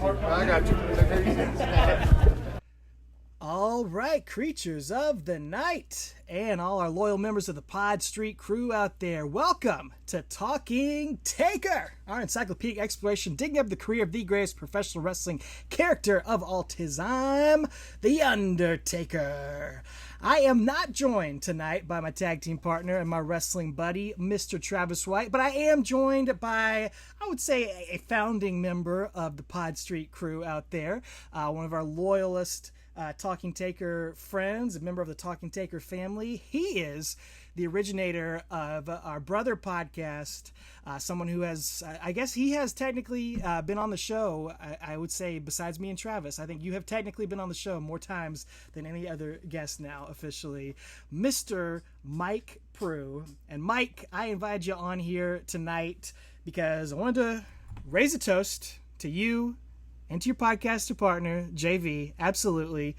I got you. All right, creatures of the night, and all our loyal members of the Pod Street Krew out there, welcome to Talking Taker, our encyclopedic exploration digging up the career of the greatest professional wrestling character of all time, The Undertaker. I am not joined tonight by my tag team partner and my wrestling buddy, Mr. Travis White, but I am joined by, I would say, a founding member of the Pod Street Krew out there, one of our loyalist Talking Taker friends, a member of the Talking Taker family. He is the originator of our brother podcast, someone who has, I guess he has technically been on the show, I would say, besides me and Travis. I think you have technically been on the show more times than any other guest now, officially. Mr. Mike Proulx. And Mike, I invited you on here tonight because I wanted to raise a toast to you and to your podcaster partner, JV, absolutely,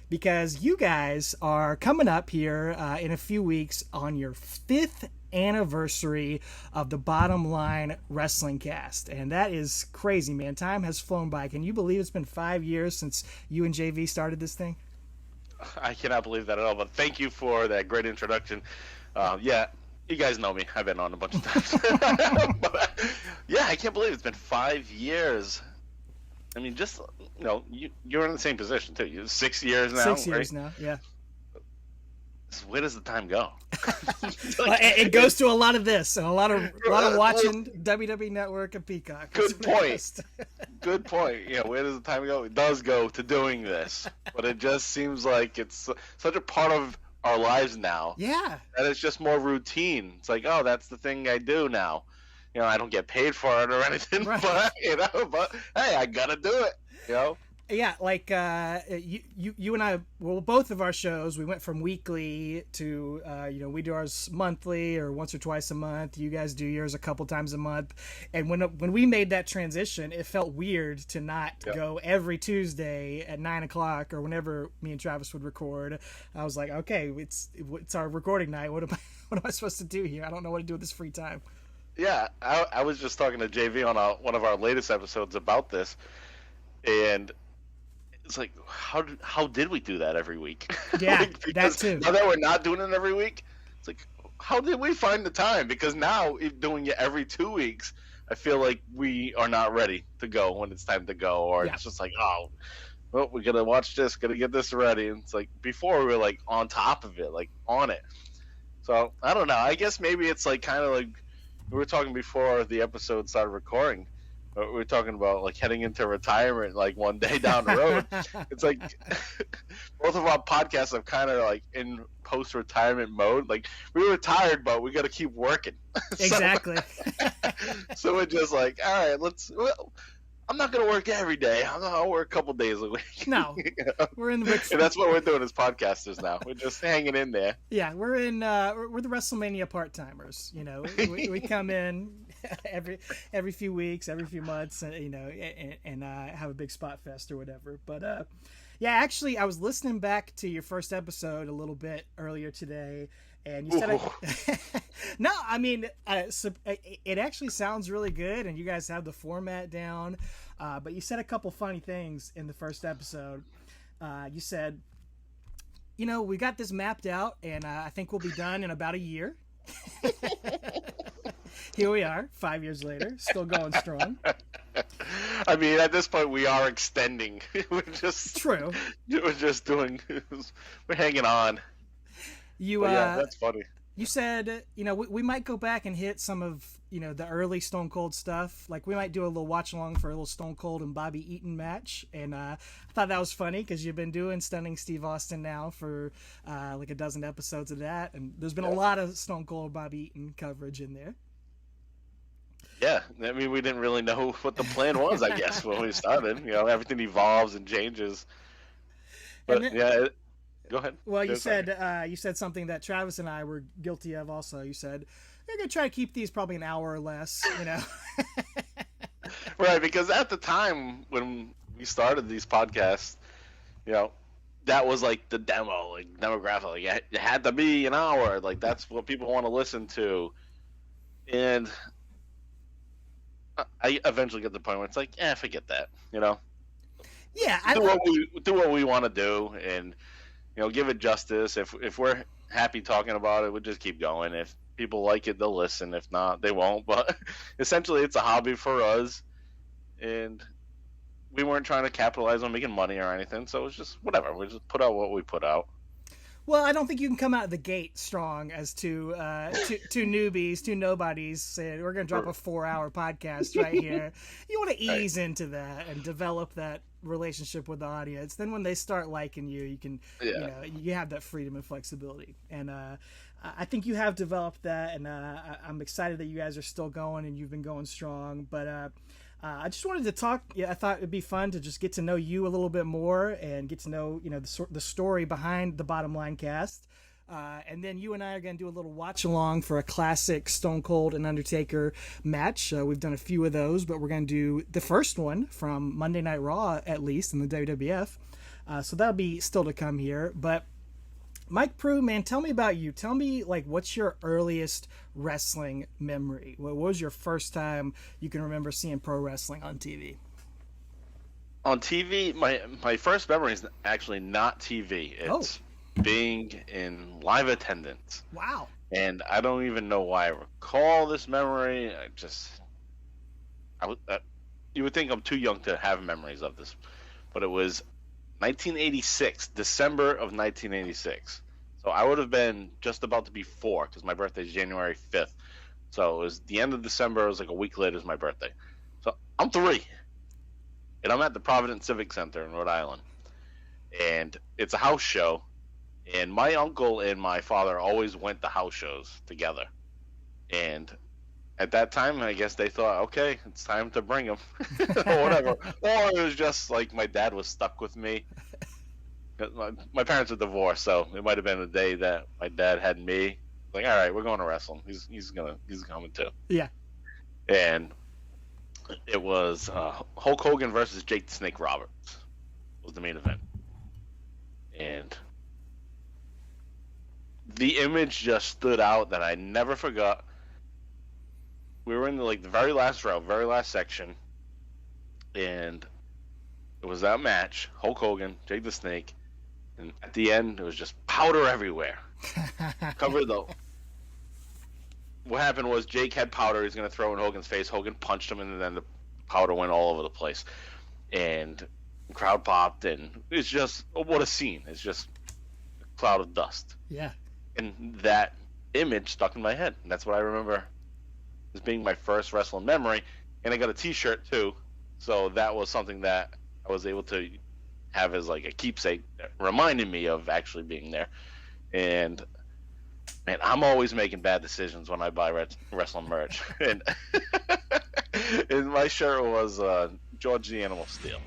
because you guys are coming up here in a few weeks on your 5th anniversary of the Bottom Line Wrestling Cast. And that is crazy, man. Time has flown by. Can you believe it's been 5 years since you and JV started this thing? I cannot believe that at all, but thank you for that great introduction. Yeah, you guys know me. I've been on a bunch of times. But, yeah, I can't believe it's been 5 years. I mean, just, you know, you're in the same position, too. You're 6 years now, 6 years now, yeah. So where does the time go? It goes to a lot of this and a lot of watching WWE Network and Peacock. Good point. Good point. Yeah, where does the time go? It does go to doing this, but it just seems like it's such a part of our lives now. Yeah. That it's just more routine. It's like, oh, that's the thing I do now. You know, I don't get paid for it or anything, right. but hey, I gotta do it. You know. Yeah, like you and I, well, both of our shows, we went from weekly to we do ours monthly or once or twice a month. You guys do yours a couple times a month, and when we made that transition, it felt weird to not go every Tuesday at 9:00 or whenever me and Travis would record. I was like, okay, it's our recording night. What am I supposed to do here? I don't know what to do with this free time. Yeah, I was just talking to JV on one of our latest episodes about this, and it's like, how did we do that every week? Yeah, like, that too. Now that we're not doing it every week, it's like, how did we find the time? Because now, doing it every 2 weeks, I feel like we are not ready to go when it's time to go, or it's just like, oh, well, we gotta watch this, gotta get this ready. And it's like, before we were like on top of it, like on it. So I don't know. I guess maybe it's like kind of like, we were talking before the episode started recording. We were talking about like heading into retirement, like one day down the road. It's like both of our podcasts are kind of like in post-retirement mode. Like, we're retired, but we got to keep working. Exactly. So we're just like, all right, well, I'm not going to work every day. I'll work a couple days a week. No, we're in the Rick. And that's what we're doing as podcasters now. We're just hanging in there. Yeah, we're the WrestleMania part-timers. You know, we come in every few weeks, every few months, and have a big spot fest or whatever. But yeah, actually, I was listening back to your first episode a little bit earlier today. And you said, no, I mean, it actually sounds really good, and you guys have the format down. But you said a couple funny things in the first episode. You said, we got this mapped out, and I think we'll be done in about a year. Here we are, 5 years later, still going strong. I mean, at this point, we are extending. We're just true. We're just we're hanging on. Yeah, that's funny. You said, we might go back and hit some of, the early Stone Cold stuff. Like, we might do a little watch along for a little Stone Cold and Bobby Eaton match. And I thought that was funny because you've been doing Stunning Steve Austin now for like a dozen episodes of that. And there's been a lot of Stone Cold Bobby Eaton coverage in there. Yeah, I mean, we didn't really know what the plan was, I guess, when we started. Everything evolves and changes. But, go ahead. Well, you said something that Travis and I were guilty of also. You said, you're going to try to keep these probably an hour or less, Right, because at the time when we started these podcasts, that was like the demographic. Like, it had to be an hour. Like, that's what people want to listen to. And I eventually get to the point where it's like, forget that, Yeah, do what we want to do, and give it justice. If we're happy talking about it, we'll just keep going. If people like it, they'll listen. If not, they won't. But essentially, it's a hobby for us, and we weren't trying to capitalize on making money or anything. So it's just whatever. We just put out what we put out. Well, I don't think you can come out of the gate strong as two newbies, two nobodies. Saying we're going to drop a 4-hour podcast right here. You want to ease into that and develop that relationship with the audience. Then when they start liking you, you can, you have that freedom and flexibility. And I think you have developed that. And I'm excited that you guys are still going and you've been going strong. But I just wanted to talk. Yeah, I thought it'd be fun to just get to know you a little bit more and get to know, the story behind the Bottom Line Cast. And then you and I are going to do a little watch along for a classic Stone Cold and Undertaker match. We've done a few of those, but we're going to do the first one from Monday Night Raw, at least in the WWF. So that'll be still to come here. But Mike Proulx, man, tell me about you. Tell me, what's your earliest wrestling memory? What was your first time you can remember seeing pro wrestling on TV? On TV, my first memory is actually not TV. It's being in live attendance. Wow. And I don't even know why I recall this memory. You would think I'm too young to have memories of this, but it was 1986, December of 1986. So I would have been just about to be 4 because my birthday is January 5th. So it was the end of December. It was like a week later is my birthday. So I'm 3. And I'm at the Providence Civic Center in Rhode Island. And it's a house show. And my uncle and my father always went to house shows together. And at that time, I guess they thought, okay, it's time to bring him, or whatever. Or it was just like my dad was stuck with me. My parents are divorced, so it might have been the day that my dad had me. Like, all right, we're going to wrestle. He's coming too. Yeah. And it was Hulk Hogan versus Jake the Snake Roberts was the main event, and the image just stood out that I never forgot. We were in the very last row, very last section, and it was that match, Hulk Hogan, Jake the Snake, and at the end, it was just powder everywhere. What happened was Jake had powder he was going to throw in Hogan's face. Hogan punched him, and then the powder went all over the place. And the crowd popped, and it's just, what a scene. It's just a cloud of dust. Yeah. And that image stuck in my head. And that's what I remember as being my first wrestling memory. And I got a t-shirt too, so that was something that I was able to have as a keepsake that reminded me of actually being there. And man, I'm always making bad decisions when I buy wrestling merch. And my shirt was George the Animal Steel.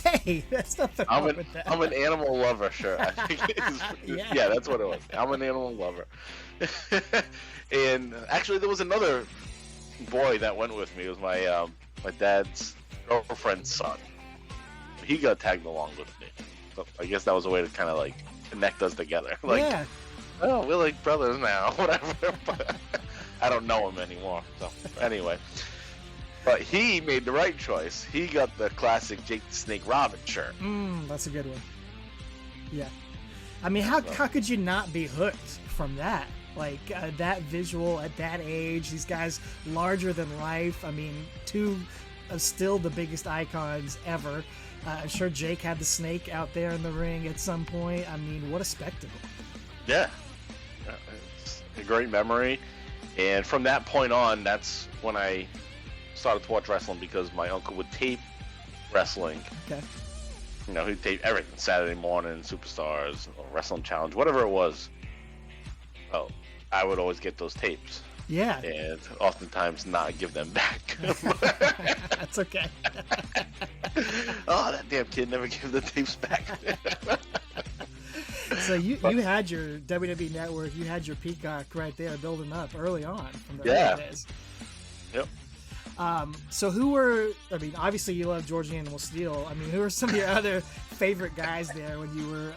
Hey, that's nothing wrong with that. I'm an animal lover shirt. I think yeah, that's what it was. I'm an animal lover. And actually, there was another boy that went with me. It was my dad's girlfriend's son. He got tagged along with me. So I guess that was a way to kind of connect us together. Yeah. Oh, we're like brothers now, whatever. But I don't know him anymore. So anyway. But he made the right choice. He got the classic Jake the Snake Roberts shirt. That's a good one. Yeah. I mean, how could you not be hooked from that? That visual at that age, these guys larger than life. I mean, two of still the biggest icons ever. I'm sure Jake had the snake out there in the ring at some point. I mean, what a spectacle. Yeah. It's a great memory. And from that point on, that's when I started to watch wrestling, because my uncle would tape wrestling. Okay. He'd tape everything. Saturday Morning, Superstars, or Wrestling Challenge, whatever it was. Oh, I would always get those tapes. Yeah. And oftentimes not give them back. That's okay. Oh, that damn kid never gave the tapes back. So you had your WWE Network, you had your Peacock right there building up early on from the early days. Yep. So obviously you love George the Animal Steel. I mean, who are some of your other favorite guys there when you were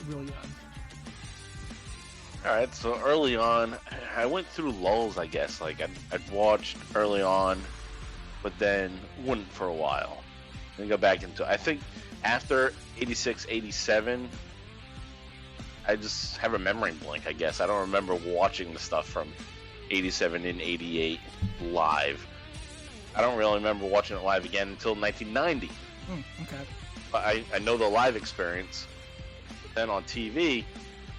really young? All right, so early on, I went through lulls, I guess. I'd watched early on, but then wouldn't for a while. Then go back into, I think after 86, 87, I just have a memory blank, I guess. I don't remember watching the stuff from 87 and 88 live. I don't really remember watching it live again until 1990. Okay. But I know the live experience. But then on TV,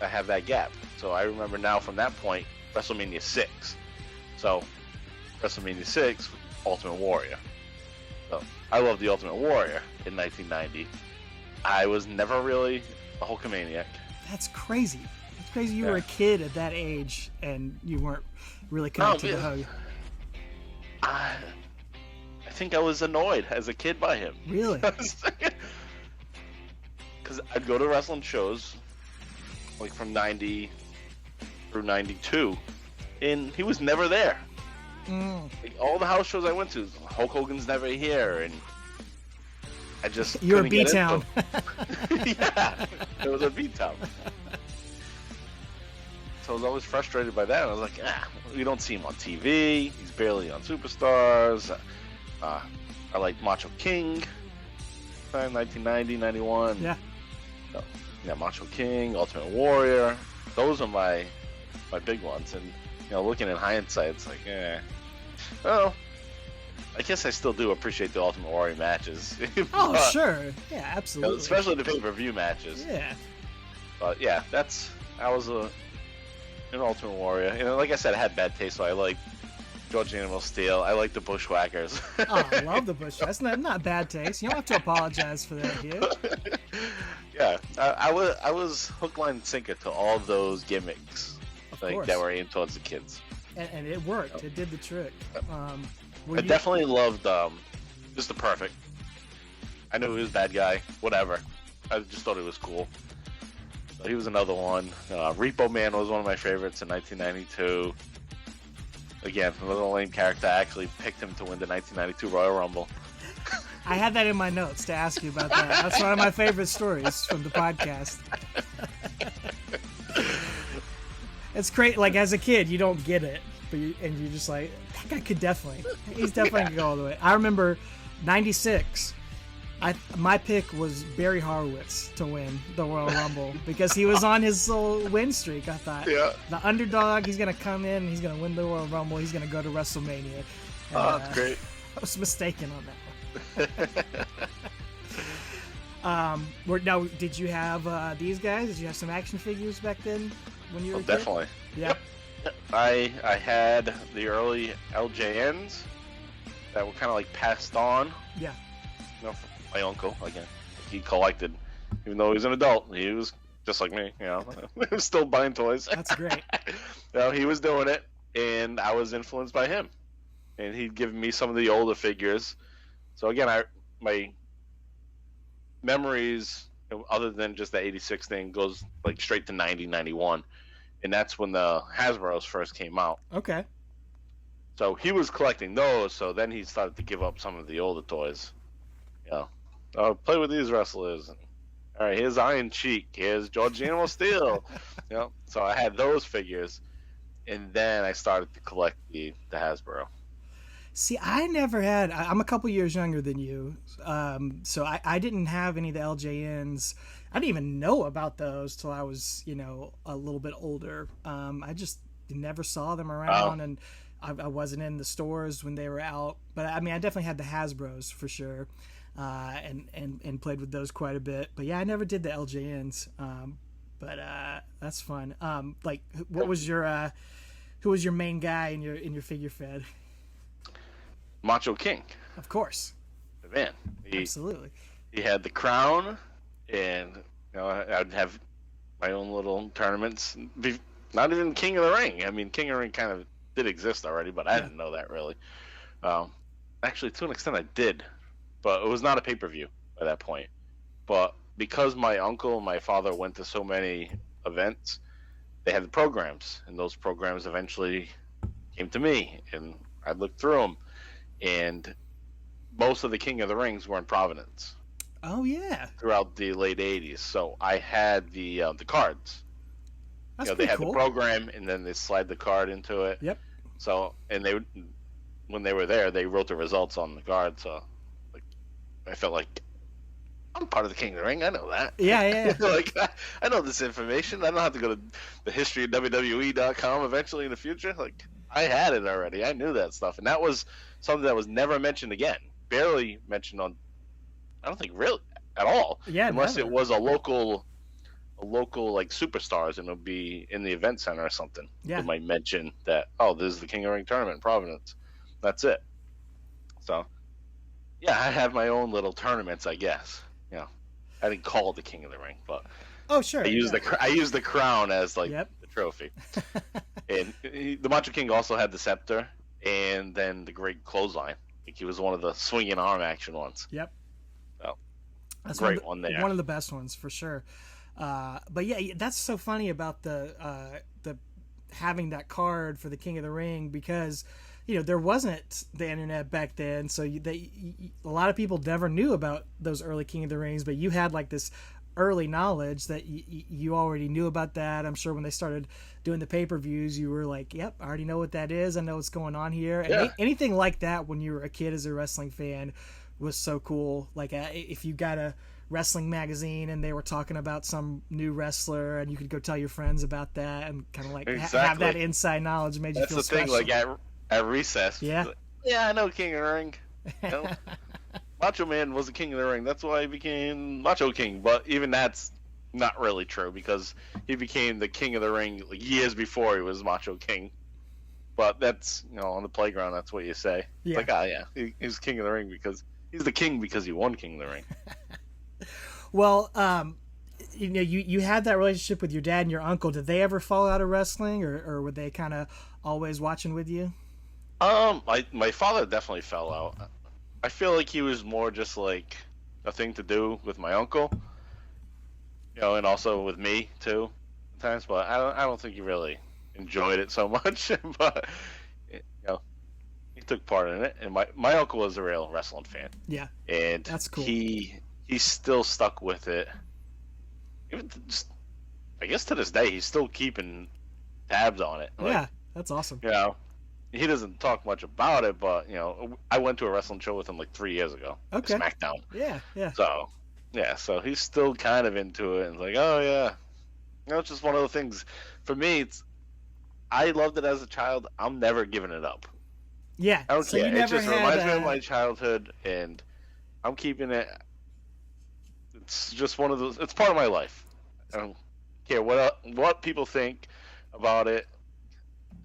I have that gap. So I remember now from that point, WrestleMania 6. So WrestleMania 6, Ultimate Warrior. So I love the Ultimate Warrior in 1990. I was never really a Hulkamaniac. That's crazy. It's crazy you were a kid at that age and you weren't really connected to the Hulk. I think I was annoyed as a kid by him. Really? Because I'd go to wrestling shows, like from 90 through 92, and he was never there. Like, all the house shows I went to, Hulk Hogan's never here, and I just You're a B-town. Yeah, it was a B-town. So I was always frustrated by that. I was like, we don't see him on TV. He's barely on Superstars. I like Macho King, 1990, 91. Yeah. So, yeah, Macho King, Ultimate Warrior. Those are my big ones. And looking in hindsight, it's like, well, I guess I still do appreciate the Ultimate Warrior matches. Oh, sure. Yeah, absolutely. Especially the pay-per-view matches. Yeah. But yeah, I was an Ultimate Warrior. And like I said, I had bad taste, so I like George Animal Steel. I like the Bushwhackers. Oh, I love the Bushwhackers. That's not bad taste. You don't have to apologize for that here. Yeah, I was hook, line, and sinker to all those gimmicks that were aimed towards the kids. And it worked. It did the trick. I definitely loved Mr. Perfect. I knew he was a bad guy. Whatever. I just thought he was cool. So he was another one. Repo Man was one of my favorites in 1992. Again, another lame character. I actually picked him to win the 1992 Royal Rumble. I had that in my notes to ask you about that. That's one of my favorite stories from the podcast. It's great. Like, as a kid, you don't get it, and you're just like, that guy could he's definitely gonna go all the way. I remember 96. My pick was Barry Horowitz to win the Royal Rumble because he was on his little win streak. I thought, the underdog, he's gonna come in, and he's gonna win the Royal Rumble. He's gonna go to WrestleMania. That's great. I was mistaken on that one. Now, did you have these guys? Did you have some action figures back then when you were a kid? Definitely. Yeah. I had the early LJNs that were kind of like passed on. Yeah. From my uncle, again. He collected, even though he was an adult. He was just like me, He was still buying toys. That's great. He was doing it, and I was influenced by him. And he'd given me some of the older figures. So again, my memories, other than just the 86 thing, goes like straight to 90, 91. And that's when the Hasbro's first came out. Okay. So he was collecting those, so then he started to give up some of the older toys. Play with these wrestlers. All right, here's Iron Sheik. Here's George Animal Steel. So I had those figures, and then I started to collect the Hasbro. See, I never had. I'm a couple years younger than you, so I didn't have any of the LJNs. I didn't even know about those till I was, a little bit older. I just never saw them around, and I wasn't in the stores when they were out. But I mean, I definitely had the Hasbros for sure, and played with those quite a bit. But yeah, I never did the LJNs. But that's fun. Like, what was your who was your main guy in your figure fed? Macho King. Of course. The man. Absolutely. He had the crown, and I'd have my own little tournaments. Not even King of the Ring. I mean, King of the Ring kind of did exist already, but I didn't know that really. Actually, to an extent, I did, but it was not a pay-per-view by that point. But because my uncle and my father went to so many events, they had the programs, and those programs eventually came to me, and I looked through them. And most of the King of the Rings were in Providence. Oh yeah. Throughout the late '80s, so I had the cards. That's they had cool. the program, and then they slide the card into it. Yep. So, and when they were there, they wrote the results on the card. So, like, I felt like I'm part of the King of the Ring. I know that. Yeah. Like, I know this information. I don't have to go to the history of WWE.com eventually in the future. Like, I had it already. I knew that stuff. And that was something that was never mentioned again. Barely mentioned on, I don't think really at all. Yeah, unless never. it was a local like superstars, and it'll be in the event center or something. Yeah. They might mention that, oh, this is the King of the Ring tournament in Providence. That's it. So, yeah, I have my own little tournaments, I guess. You know, I didn't call it the King of the Ring, but Oh, sure. I use the crown as like Yep. the trophy. And the Macho King also had the scepter and then the great clothesline. Like, he was one of the swinging arm action ones. Yep. So, That's great one there. One of the best ones for sure. But yeah, that's so funny about the having that card for the King of the Ring, because there wasn't the internet back then, so a lot of people never knew about those early King of the Rings, but you had like this early knowledge that you already knew about that. I'm sure when they started doing the pay-per-views, you were like, yep, I already know what that is. I know what's going on here. Yeah. And anything like that when you were a kid as a wrestling fan was so cool. Like if you got a wrestling magazine and they were talking about some new wrestler, and you could go tell your friends about that and kind of like have that inside knowledge, made you feel special. That's the thing, like at recess. Yeah. Yeah, I know King of the Ring. You know? Macho Man was the King of the Ring. That's why he became Macho King. But even that's not really true, because he became the King of the Ring like years before he was Macho King. But that's, on the playground, that's what you say. Yeah. It's like, he's King of the Ring because he's the king because he won King of the Ring. Well, you had that relationship with your dad and your uncle. Did they ever fall out of wrestling, or were they kind of always watching with you? My father definitely fell out. I feel like he was more just like a thing to do with my uncle, and also with me too, at times. But I don't think he really enjoyed it so much. But he took part in it, and my uncle was a real wrestling fan. Yeah, and that's cool. He's still stuck with it. Even I guess to this day, he's still keeping tabs on it. Yeah, that's awesome. He doesn't talk much about it, but I went to a wrestling show with him like 3 years ago. Okay. SmackDown. Yeah. So he's still kind of into it, and it's like, oh yeah, it's just one of the things. For me, I loved it as a child. I'm never giving it up. Yeah. I don't so care. You never it just had, reminds me of my childhood, and I'm keeping it. It's just one of those. It's part of my life. I don't care what people think about it.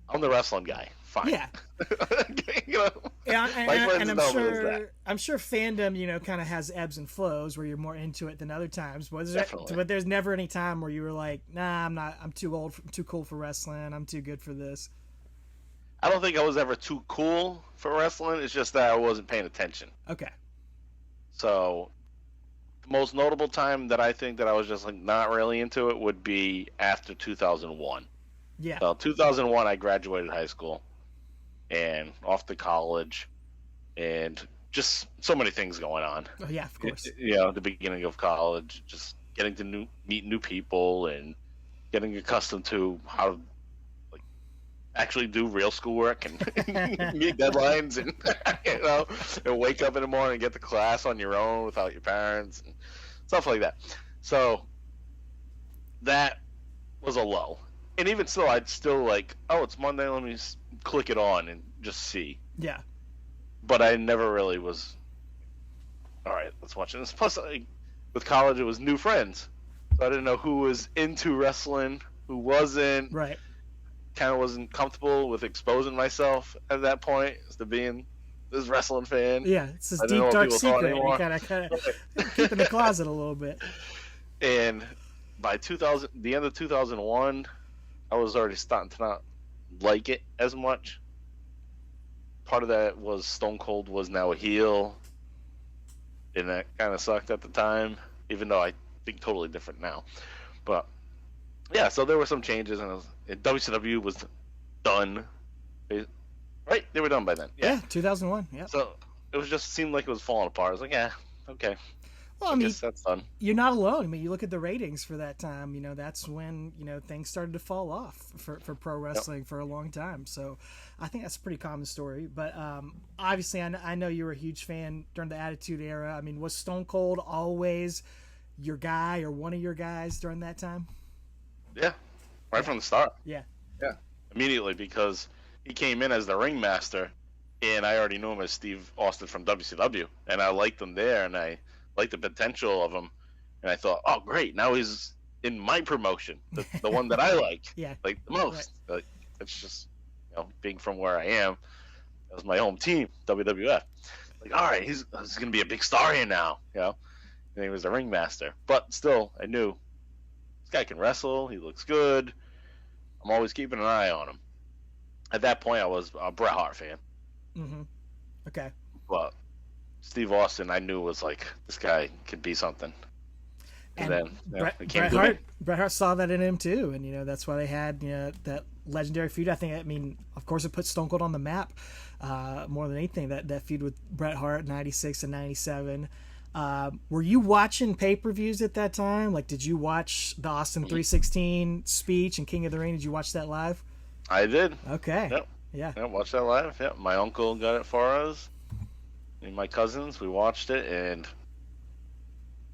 I'm the wrestling guy. Fine. Yeah. Yeah, and I'm sure fandom, kind of has ebbs and flows where you're more into it than other times. But there's never any time where you were like, nah, I'm not. I'm too old, too cool for wrestling. I'm too good for this. I don't think I was ever too cool for wrestling. It's just that I wasn't paying attention. Okay. So, the most notable time that I think that I was just like not really into it would be after 2001. Yeah. So 2001, I graduated high school and off to college, and just so many things going on. Oh yeah, of course. The beginning of college, just getting to meet new people and getting accustomed to how to actually do real schoolwork and meet deadlines, and and wake up in the morning and get to class on your own without your parents and stuff like that. So that was a low. And even still, I'd still like, oh, it's Monday, let me click it on and just see. Yeah. But I never really was, all right, let's watch this. Plus, with college, it was new friends. So I didn't know who was into wrestling, who wasn't. Right. Kind of wasn't comfortable with exposing myself at that point as to being this wrestling fan. Yeah, it's this deep, dark secret. You kind of keep in the closet a little bit. And by the end of 2001, I was already starting to not like it as much. Part of that was Stone Cold was now a heel, and that kind of sucked at the time, even though I think totally different now. But yeah, so there were some changes, and WCW was done. Right? They were done by then. Yeah, 2001. Yeah. So it was just seemed like it was falling apart. I was like, yeah, okay. Well, I guess that's done. You're not alone. I mean, you look at the ratings for that time. You know, that's when things started to fall off for pro wrestling for a long time. So, I think that's a pretty common story. But obviously, I know you were a huge fan during the Attitude Era. I mean, was Stone Cold always your guy or one of your guys during that time? Yeah, right from the start. Yeah. Immediately, because he came in as the ringmaster, and I already knew him as Steve Austin from WCW, and I liked him there, and I liked the potential of him, and I thought, oh great, now he's in my promotion, the one that I like, like the most. Right. Like, it's just, being from where I am, that was my home team, WWF. Like, all right, he's gonna be a big star here now, and he was the ringmaster. But still, I knew this guy can wrestle. He looks good. I'm always keeping an eye on him. At that point, I was a Bret Hart fan. Mm-hmm. Okay. But Steve Austin, I knew was like, this guy could be something. And then Bret Hart saw that in him too, and that's why they had that legendary feud. I mean, of course, it put Stone Cold on the map more than anything. That feud with Bret Hart, '96 and '97. Were you watching pay-per-views at that time? Like, did you watch the Austin 316 speech and King of the Ring? Did you watch that live? I did. Okay. Yep. Yeah. Watched that live. Yeah. My uncle got it for us. And my cousins, we watched it, and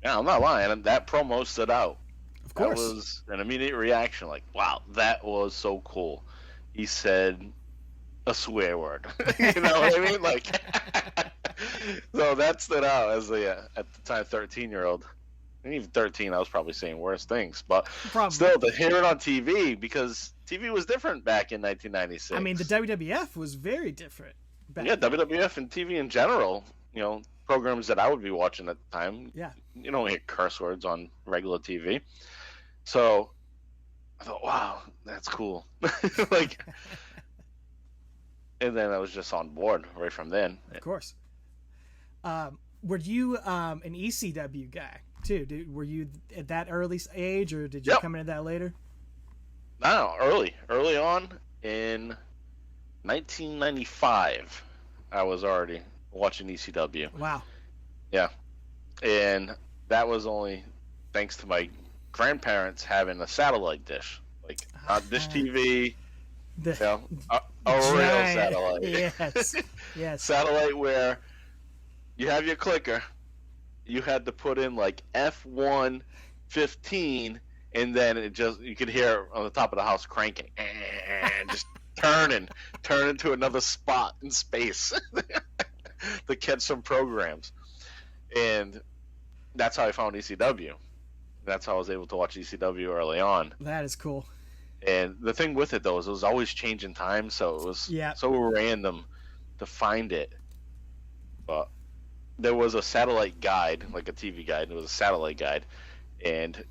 I'm not lying. That promo stood out. Of course. That was an immediate reaction. Like, wow, that was so cool. He said a swear word. You know what I mean? Like, so that stood out as at the time, 13-year-old. And even 13, I was probably saying worse things. But still, to hear it on TV, because TV was different back in 1996. I mean, the WWF was very different. WWF and TV in general, programs that I would be watching at the time. Yeah. You don't hear curse words on regular TV. So I thought, wow, that's cool. Like, and then I was just on board right from then. Of course. Were you an ECW guy too? Were you at that early age, or did you come into that later? No, early on in 1995, I was already watching ECW. Wow. Yeah, and that was only thanks to my grandparents having a satellite dish, like not Dish TV, a real satellite. Yes, yes. Satellite where you have your clicker, you had to put in like F115, and then you could hear on the top of the house cranking and just turn into another spot in space to catch some programs. And that's how I found ECW. That's how I was able to watch ECW early on. That is cool. And the thing with it, though, is it was always changing time, so it was so random to find it. But there was a satellite guide, like a TV guide. It was a satellite guide, and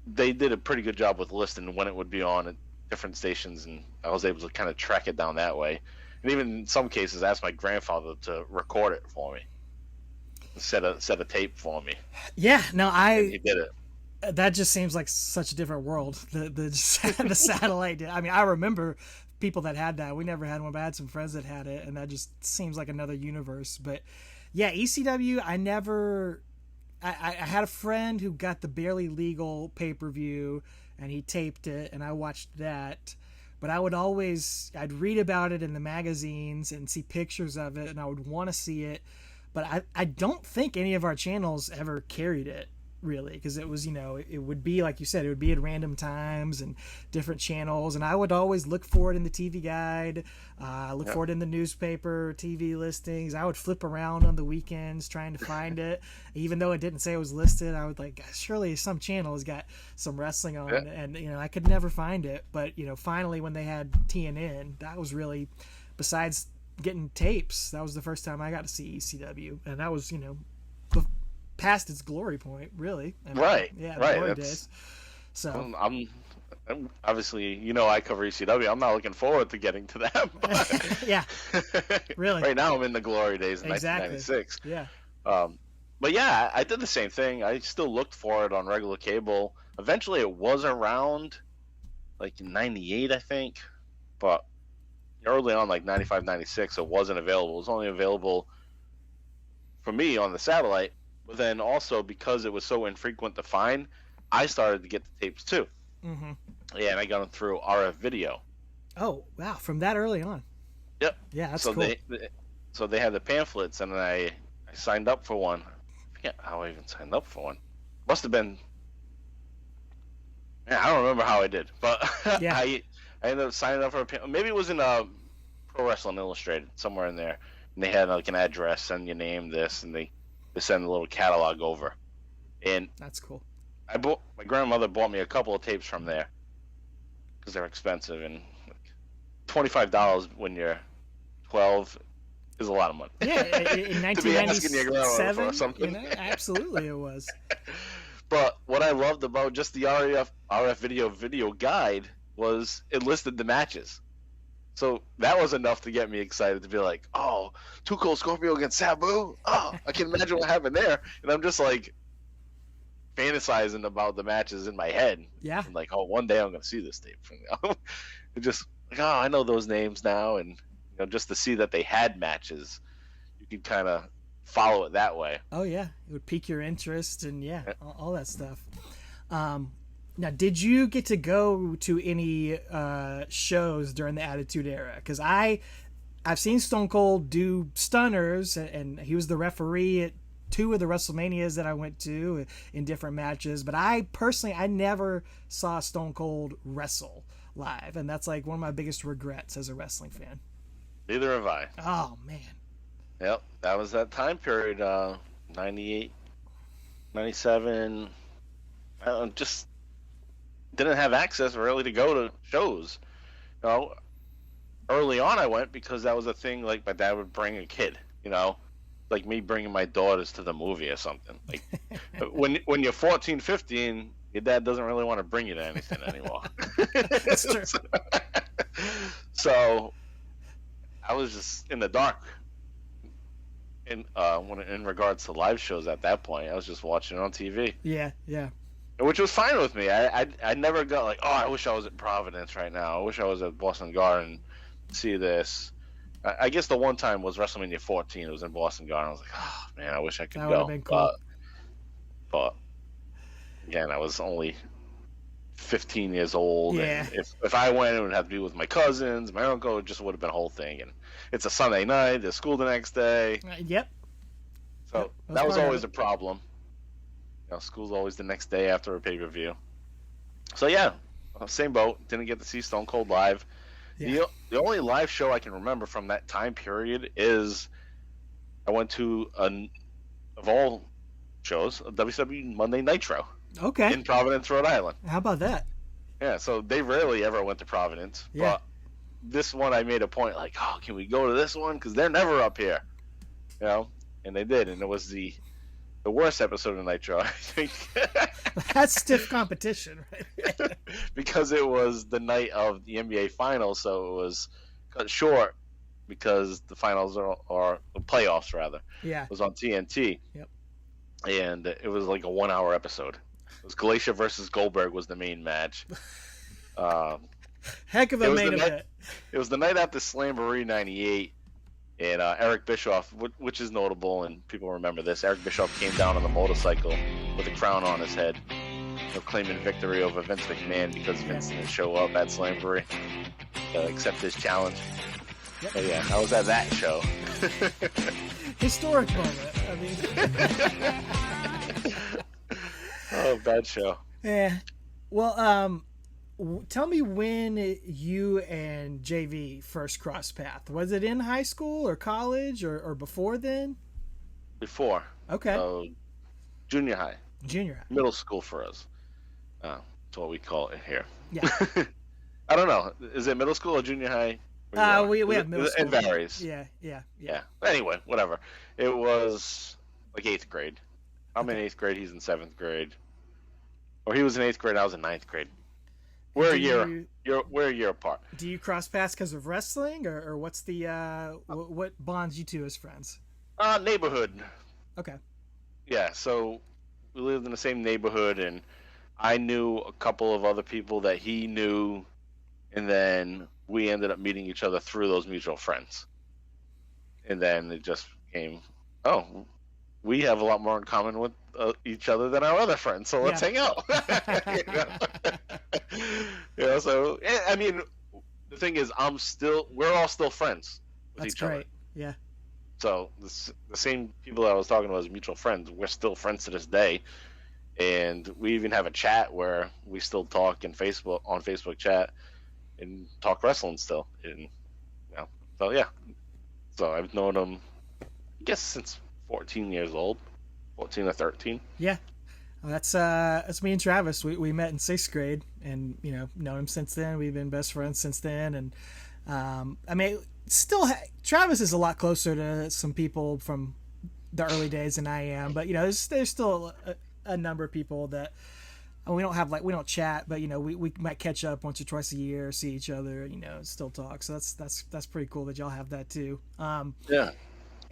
they did a pretty good job with listing when it would be on at different stations, and I was able to kind of track it down that way. And even in some cases, asked my grandfather to record it for me, set a tape for me. Yeah, no, he did it. That just seems like such a different world. The satellite. I mean, I remember people that had that. We never had one, but I had some friends that had it, and that just seems like another universe. But yeah, ECW. I had a friend who got the barely legal pay-per-view, and he taped it, and I watched that. But I'd read about it in the magazines and see pictures of it, and I would want to see it. But I don't think any of our channels ever carried it, really, because it was, it would be, like you said, it would be at random times and different channels, and I would always look for it in the TV guide, look for it in the newspaper, TV listings. I would flip around on the weekends trying to find it, even though it didn't say it was listed. I would like, surely some channel has got some wrestling on, and I could never find it. But finally, when they had TNN, that was really, besides getting tapes, that was the first time I got to see ECW, and that was past its glory point, really. Right. Yeah, right. Glory days. So I'm obviously, I cover ECW. I'm not looking forward to getting to that. But yeah, really. Right now, I'm in the glory days in exactly. 1996. Yeah. But yeah, I did the same thing. I still looked for it on regular cable. Eventually, it was around like in 98, I think. But early on, like 95, 96, it wasn't available. It was only available for me on the satellite But then also, because it was so infrequent to find, I started to get the tapes too. Mm-hmm. Yeah, and I got them through RF Video. Oh, wow. From that early on. Yep. Yeah, that's so cool. They had the pamphlets, and I signed up for one. I forget how I even signed up for one. Must have been. Man, I don't remember how I did, but Yeah. I ended up signing up for a. Maybe it was in Pro Wrestling Illustrated, somewhere in there, and they had like an address, send your name, this, and they send a little catalog over. And that's cool. my grandmother bought me a couple of tapes from there because they're expensive, and like $25 when you're 12 is a lot of money. Yeah, in 1997, or something. Absolutely it was. But what I loved about just the RF video guide was it listed the matches. So that was enough to get me excited to be like, oh, Too Cold Scorpio against Sabu? Oh, I can imagine what happened there. And I'm just like fantasizing about the matches in my head. Yeah. And like, oh, one day I'm going to see this tape from you. And just like, oh, I know those names now. And just to see that they had matches, you could kind of follow it that way. Oh yeah, it would pique your interest and all that stuff. Now, did you get to go to any shows during the Attitude Era? Because I've seen Stone Cold do stunners, and he was the referee at 2 of the WrestleManias that I went to in different matches. But I never saw Stone Cold wrestle live, and that's like one of my biggest regrets as a wrestling fan. Neither have I. Oh man. Yep, that was that time period, 98, 97. I just didn't have access really to go to shows. Early on I went because that was a thing, like my dad would bring a kid, like me bringing my daughters to the movie or something. Like when you're 14, 15, your dad doesn't really want to bring you to anything anymore. That's true. So I was just in the dark. In regards to live shows at that point, I was just watching it on TV. Yeah. Which was fine with me. I never got like, oh, I wish I was at Providence right now. I wish I was at Boston Garden to see this. I guess the one time was WrestleMania 14. It was in Boston Garden. I was like, oh man, I wish I could that go. Would have been cool. But again, I was only 15 years old. Yeah. And if I went, it would have to be with my cousins, my uncle. It just would have been a whole thing. And it's a Sunday night. There's school the next day. Yep. So that was always a problem. School's always the next day after a pay-per-view. So yeah, same boat. Didn't get to see Stone Cold live. Yeah. The only live show I can remember from that time period is I went to of all shows, a WCW Monday Nitro. Okay. In Providence, Rhode Island. How about that? Yeah, so they rarely ever went to Providence. Yeah. But this one I made a point, like, oh, can we go to this one? Because they're never up here. And they did. And it was the worst episode of Nitro, I think. That's stiff competition, right? Because it was the night of the NBA Finals, so it was cut short because the finals are the playoffs, rather. Yeah. It was on TNT. Yep. And it was like a 1-hour episode. It was Glacier versus Goldberg was the main match. Heck of a main event. It was the night after Slamboree 98, and Eric Bischoff, which is notable, and people remember this, Eric Bischoff came down on the motorcycle with a crown on his head, claiming victory over Vince McMahon because Vince didn't show up at Slamboree to accept his challenge. Yep. But yeah, I was at that show. Historic moment. I mean... Oh, bad show. Yeah. Well, tell me when you and JV first crossed paths. Was it in high school or college or before then? Before. Okay. Junior high. Junior high. Middle school for us. That's what we call it here. Yeah. I don't know. Is it middle school or junior high? We have middle school. It varies. Yeah. Anyway, whatever. It was like 8th grade. I'm in 8th grade. He's in 7th grade. Or he was in 8th grade. I was in 9th grade. We're a year apart. Do you cross paths because of wrestling, or what's the what bonds you two as friends? Neighborhood. Okay. Yeah. So we lived in the same neighborhood, and I knew a couple of other people that he knew, and then we ended up meeting each other through those mutual friends. And then it just became, oh, we have a lot more in common with each other than our other friends, so let's hang out. So I mean, the thing is, we're all still friends with That's each other. great. Yeah. So the same people that I was talking about as mutual friends, we're still friends to this day, and we even have a chat where we still talk on Facebook chat and talk wrestling still. And so yeah, so I've known them, I guess, since 14 years old, 14 or 13. Yeah. Well, that's me and Travis. We met in 6th grade, and known him since then. We've been best friends since then, and I mean, Travis is a lot closer to some people from the early days than I am, but there's still a number of people that we don't chat, but we might catch up once or twice a year, see each other, still talk. So that's pretty cool that y'all have that too. Yeah.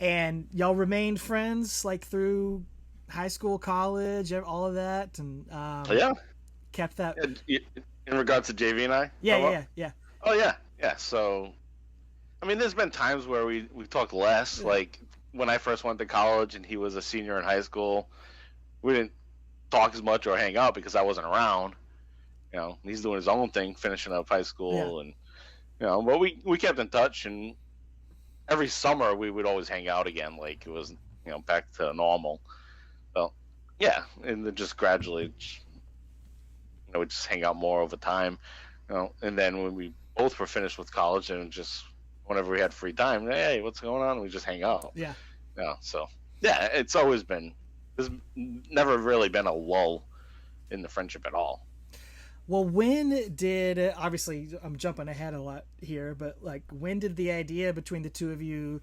And y'all remained friends like through high school, college, all of that, and kept that. In regards to JV and I. Yeah. Oh yeah. So, I mean, there's been times where we talked less. Yeah. Like when I first went to college and he was a senior in high school, we didn't talk as much or hang out because I wasn't around. He's doing his own thing, finishing up high school, and but we kept in touch, and every summer we would always hang out again, like it was back to normal. So yeah, and then just gradually, we just hang out more over time, and then when we both were finished with college, and just whenever we had free time, hey, what's going on? We just hang out. Yeah. So yeah, it's always been. There's never really been a lull in the friendship at all. Well, obviously I'm jumping ahead a lot here, but when did the idea between the two of you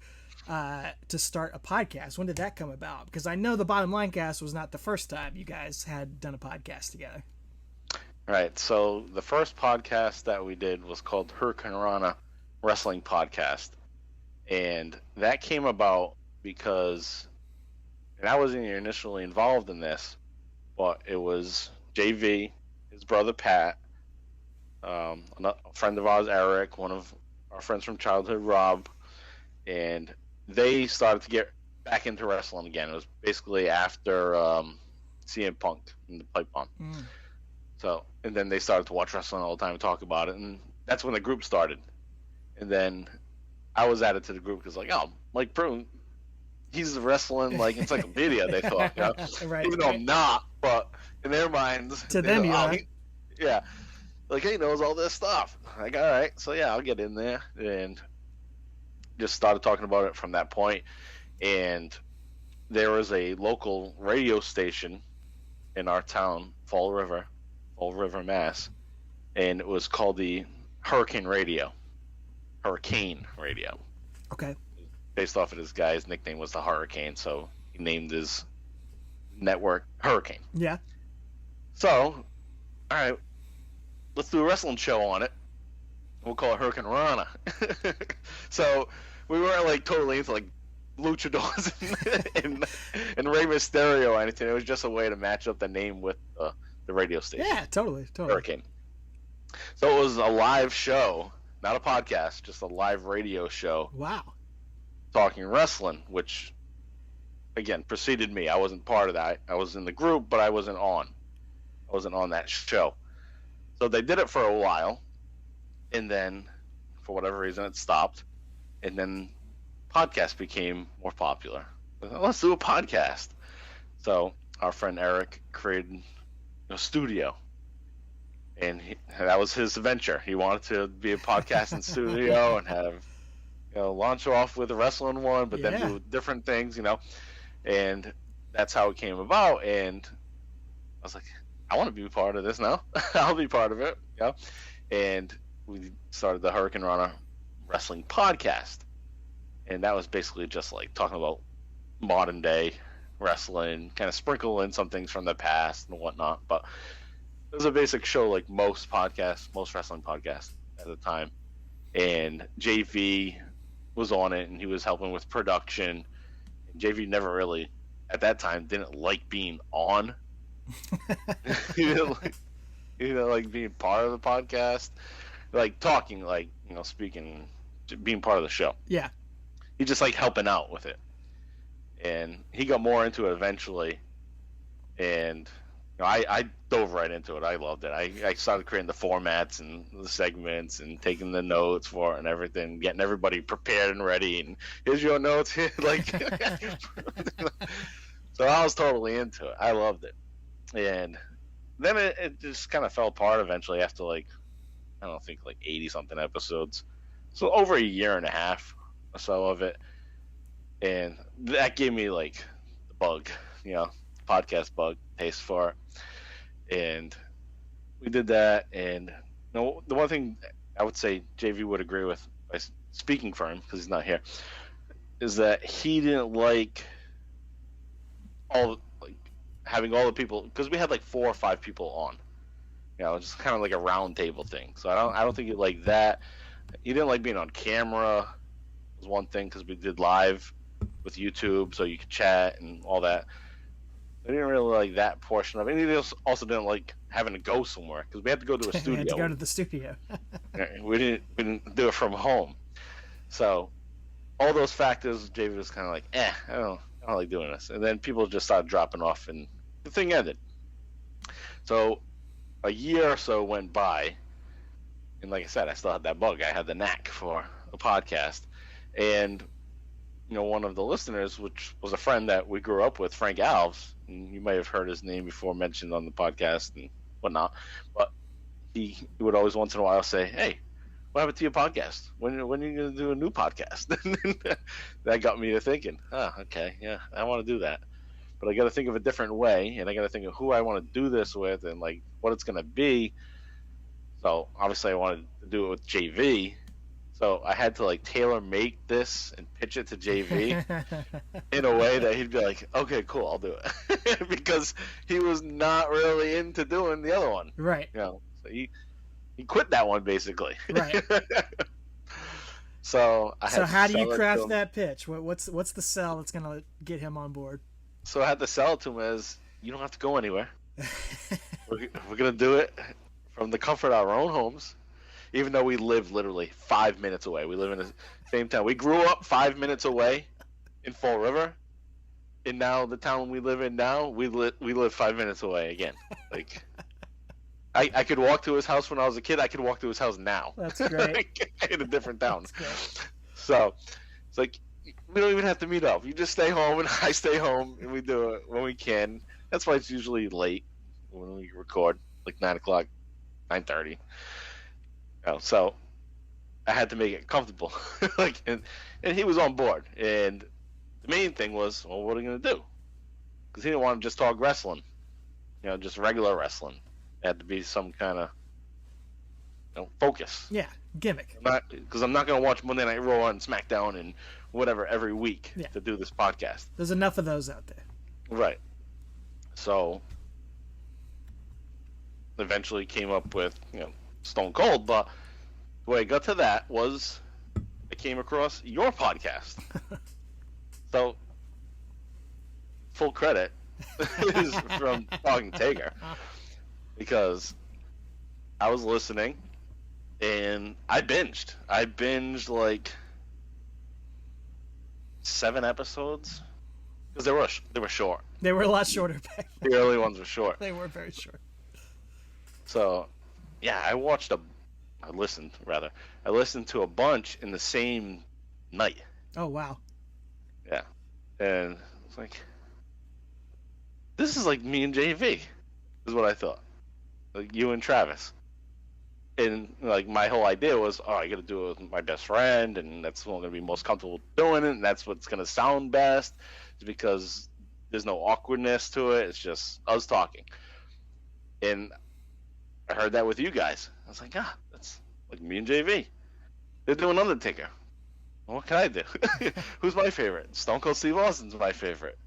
to start a podcast? When did that come about? Because I know the Bottom Line Cast was not the first time you guys had done a podcast together. Right. So the first podcast that we did was called Hurricane Rana Wrestling Podcast. And that came about because, and I wasn't initially involved in this, but it was JV, his brother Pat, a friend of ours, Eric, one of our friends from childhood, Rob, and they started to get back into wrestling again. It was basically after CM Punk in the pipe bomb. So, and then they started to watch wrestling all the time and talk about it, and that's when the group started. And then I was added to the group because, Mike Proulx, he's a wrestling encyclopedia, they thought, Right, even though I'm not, but in their minds, to them, you are. Yeah, he knows all this stuff. All right, so yeah, I'll get in there, and just started talking about it from that point. And there was a local radio station in our town, Fall River, Mass, and it was called the Hurricane Radio. Okay. Based off of this guy's nickname was the Hurricane, so he named his network Hurricane. Yeah. So, all right, let's do a wrestling show on it. We'll call it Hurricane Rana. So we weren't totally into luchadors and Rey Mysterio or anything. It was just a way to match up the name with the radio station. Yeah, totally. Hurricane. So it was a live show, not a podcast, just a live radio show. Wow. Talking wrestling, which again preceded me. I wasn't part of that. I was in the group, but I wasn't on that show. So they did it for a while, and then for whatever reason it stopped, and then podcast became more popular. Let's do a podcast. So our friend Eric created a studio, and that was his venture. He wanted to be a podcasting studio and have launch off with a wrestling one, but then do different things, and that's how it came about. And I was like, I want to be part of this now. I'll be part of it. And we started the Hurricane Rana Wrestling Podcast, and that was basically just talking about modern day wrestling, kind of sprinkle in some things from the past and whatnot. But it was a basic show like most wrestling podcasts at the time. And JV was on it, and he was helping with production. And JV never really, at that time, didn't like being on. He didn't like being part of the podcast, talking, speaking, being part of the show. Yeah. He just liked helping out with it. and he got more into it eventually. And I dove right into it. I loved it. I started creating the formats and the segments and taking the notes for it and everything, getting everybody prepared and ready. And here's your notes. Like, so I was totally into it. I loved it. And then it just kind of fell apart eventually after like 80 something episodes. So over a year and a half or so of it. And that gave me like the bug, podcast bug taste for it. And we did that. And the one thing I would say JV would agree with, by speaking for him because he's not here, is that he didn't like having all the people, because we had like 4 or 5 people on, just kind of like a round table thing. So I don't think he liked that. He didn't like being on camera. Was one thing, because we did live with YouTube, so you could chat and all that. I didn't really like that portion of it. And he also didn't like having to go somewhere, because we had to go to a studio. We had to go to the studio. we didn't do it from home. So all those factors, JV was kind of like, I don't like doing this. And then people just started dropping off, and the thing ended. So a year or so went by, and like I said, I still had that bug. I had the knack for a podcast. And one of the listeners, which was a friend that we grew up with, Frank Alves, and you may have heard his name before mentioned on the podcast and whatnot, but he would always once in a while say, "Hey, what happened to your podcast? When are you going to do a new podcast?" That got me to thinking, okay, yeah, I want to do that. But I got to think of a different way, and I got to think of who I want to do this with and like what it's going to be. So obviously I wanted to do it with JV. So I had to like tailor make this and pitch it to JV in a way that he'd be like, "Okay, cool, I'll do it," because he was not really into doing the other one. Right. So he quit that one basically. Right. So how do you craft that pitch? What's the sell that's gonna get him on board? So I had to sell it to him as, you don't have to go anywhere. We're gonna do it from the comfort of our own homes. Even though we live literally 5 minutes away. We live in the same town. We grew up 5 minutes away in Fall River. And now the town we live in now, we live 5 minutes away again. Like, I could walk to his house when I was a kid. I could walk to his house now. That's great. In a different town. So it's like, we don't even have to meet up. You just stay home and I stay home and we do it when we can. That's why it's usually late when we record, like 9 o'clock, 9:30. So I had to make it comfortable, and he was on board. And the main thing was, well, what are you gonna do? Because he didn't want to just talk wrestling, just regular wrestling. It had to be some kind of, focus. Yeah, gimmick. Because I'm not gonna watch Monday Night Raw and SmackDown and whatever every week to do this podcast. There's enough of those out there. Right. So eventually came up with, Stone Cold, but the way I got to that was I came across your podcast. So full credit is from Talking Taker, because I was listening and I binged like 7 episodes, because they were short. They were a lot shorter back then. The early ones were short. They were very short. So yeah, I listened to a bunch in the same night. Oh, wow. Yeah. And it's like, this is like me and JV, is what I thought. Like you and Travis. And like my whole idea was, I got to do it with my best friend, and that's what I'm going to be most comfortable doing it, and that's what's going to sound best, because there's no awkwardness to it. It's just us talking. And I heard that with you guys. I was like, that's like me and JV. They're doing Undertaker. Well, what can I do? Who's my favorite? Stone Cold Steve Austin's my favorite.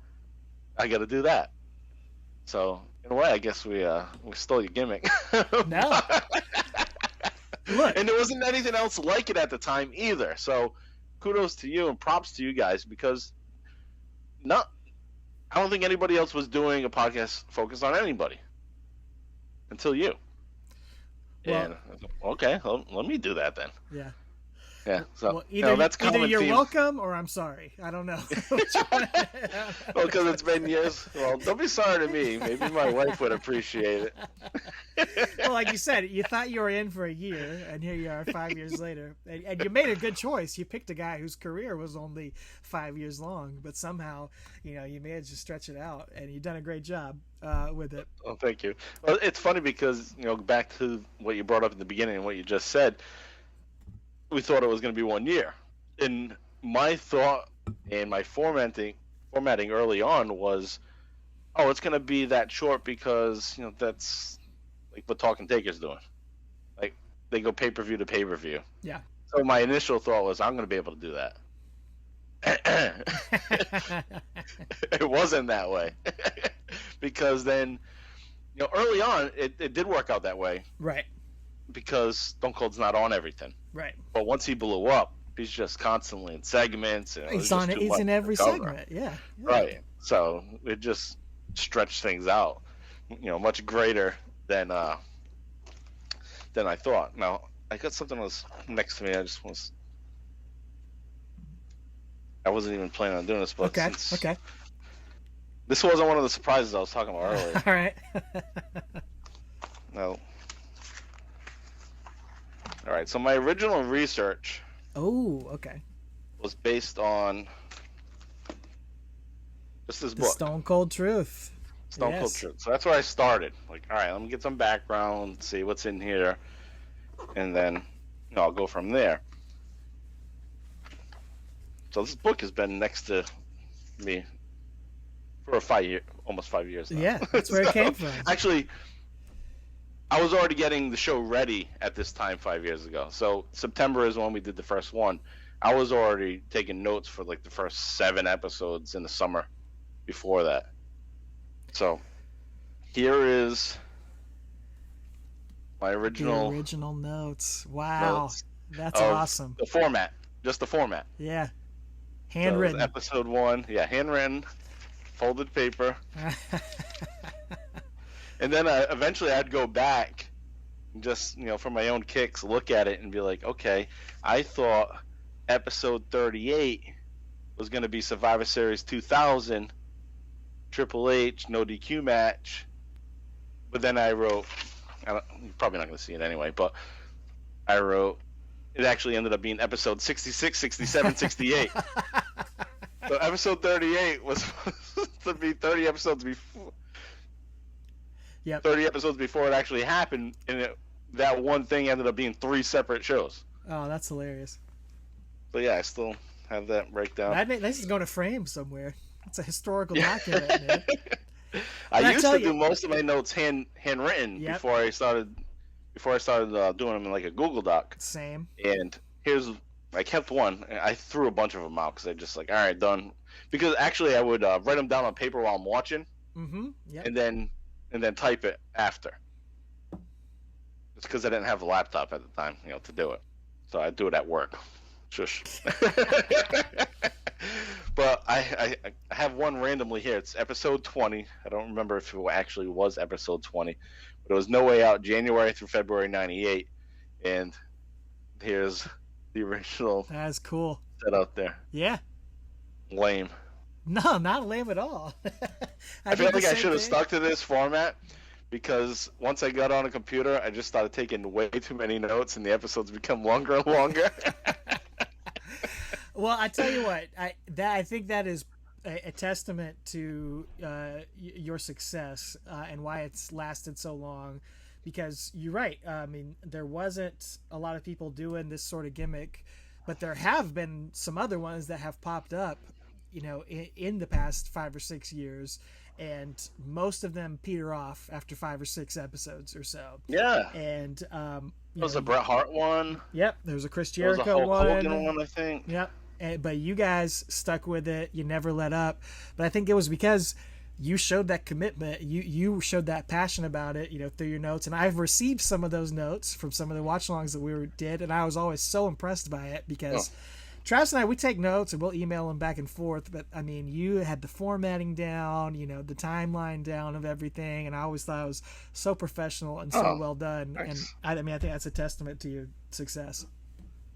I got to do that. So in a way, I guess we stole your gimmick. No. Look. And there wasn't anything else like it at the time either. So kudos to you and props to you guys, because I don't think anybody else was doing a podcast focused on anybody until you. Well, and okay, let me do that then. Yeah. Yeah. So well, either that's either common you're theme. welcome or I'm sorry. I don't know. Well, because it's been years. Well, don't be sorry to me. Maybe my wife would appreciate it. Well, like you said, you thought you were in for a year, and here you are 5 years later. And you made a good choice. You picked a guy whose career was only 5 years long, but somehow, you managed to stretch it out, and you've done a great job with it. Well, thank you. Well, it's funny because, back to what you brought up at the beginning and what you just said, we thought it was going to be 1 year. And my thought and my formatting early on was, it's going to be that short because, that's like what Talking Taker's doing. Like, they go pay-per-view to pay-per-view. Yeah. So my initial thought was, I'm going to be able to do that. It wasn't that way. Because then, early on, it did work out that way. Right. Because Stone Cold's not on everything. Right. But once he blew up, he's just constantly in segments. He's in every segment. Yeah. Right. So it just stretched things out, much greater than I thought. Now, I got something else next to me. I wasn't even planning on doing this, but Okay. This wasn't one of the surprises I was talking about earlier. All right. No. All right. So my original research. Oh, okay. Was based on just this book. Stone Cold Truth. Stone Cold Truth. So that's where I started. Like, all right, let me get some background, see what's in here, and then I'll go from there. So this book has been next to me for almost 5 years now. Yeah, that's where it came from. Actually, I was already getting the show ready at this time 5 years ago. So September is when we did the first one. I was already taking notes for like the first 7 episodes in the summer before that. So here is my original notes. Wow. Notes That's awesome. The format. Just the format. Yeah. Handwritten. So episode 1. Yeah, handwritten. Folded paper. And then eventually I'd go back and just, for my own kicks, look at it and be like, okay, I thought episode 38 was going to be Survivor Series 2000, Triple H, no DQ match. But then I wrote, you're probably not going to see it anyway, but I wrote, it actually ended up being episode 66, 67, 68. So episode 38 was supposed to be 30 episodes before. Yep. 30 episodes before it actually happened, and that one thing ended up being 3 separate shows. Oh, that's hilarious. So yeah, I still have that breakdown. This is going to frame somewhere. It's a historical document, man. I used to do most of my notes handwritten before I started doing them in like a Google Doc. Same. And I kept one. I threw a bunch of them out because I just like, all right, done. Because actually, I would write them down on paper while I'm watching. Mm-hmm. Yep. And then type it after. It's because I didn't have a laptop at the time, to do it. So I do it at work. Shush. But I have one randomly here. It's episode 20. I don't remember if it actually was episode 20, but it was No Way Out, January through February *98, and here's the original. That's cool. Set out there. Yeah. Lame. No, not lame at all. I feel like I should have stuck to this format because once I got on a computer, I just started taking way too many notes, and the episodes become longer and longer. Well, I tell you what, I think that is a testament to your success and why it's lasted so long. Because you're right. I mean, there wasn't a lot of people doing this sort of gimmick, but there have been some other ones that have popped up, in the past 5 or 6 years, and most of them peter off after 5 or 6 episodes or so. Yeah. And there was a Bret Hart one. Yep. There was a Chris There was Jericho a Hulk Hogan one, I think. Yep. But you guys stuck with it. You never let up. But I think it was because you showed that commitment. You showed that passion about it, through your notes. And I've received some of those notes from some of the watch-alongs that we did, and I was always so impressed by it because Travis and I, we take notes and we'll email them back and forth. But, I mean, you had the formatting down, the timeline down of everything, and I always thought it was so professional and so well done. Nice. And, I think that's a testament to your success.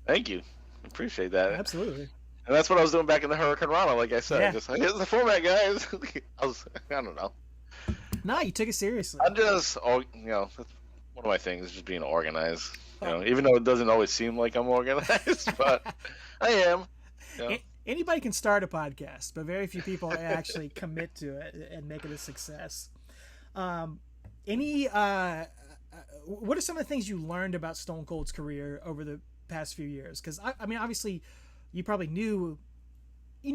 Thank you. Appreciate that. Absolutely. And that's what I was doing back in the Hurricane Rana, like I said. Yeah. Just like, here's the format, guys. I don't know. No, you took it seriously. I'm just, that's one of my things is just being organized. Even though it doesn't always seem like I'm organized, but I am. Anybody can start a podcast, but very few people actually commit to it and make it a success. What are some of the things you learned about Stone Cold's career over the past few years? Because I mean, obviously, you probably knew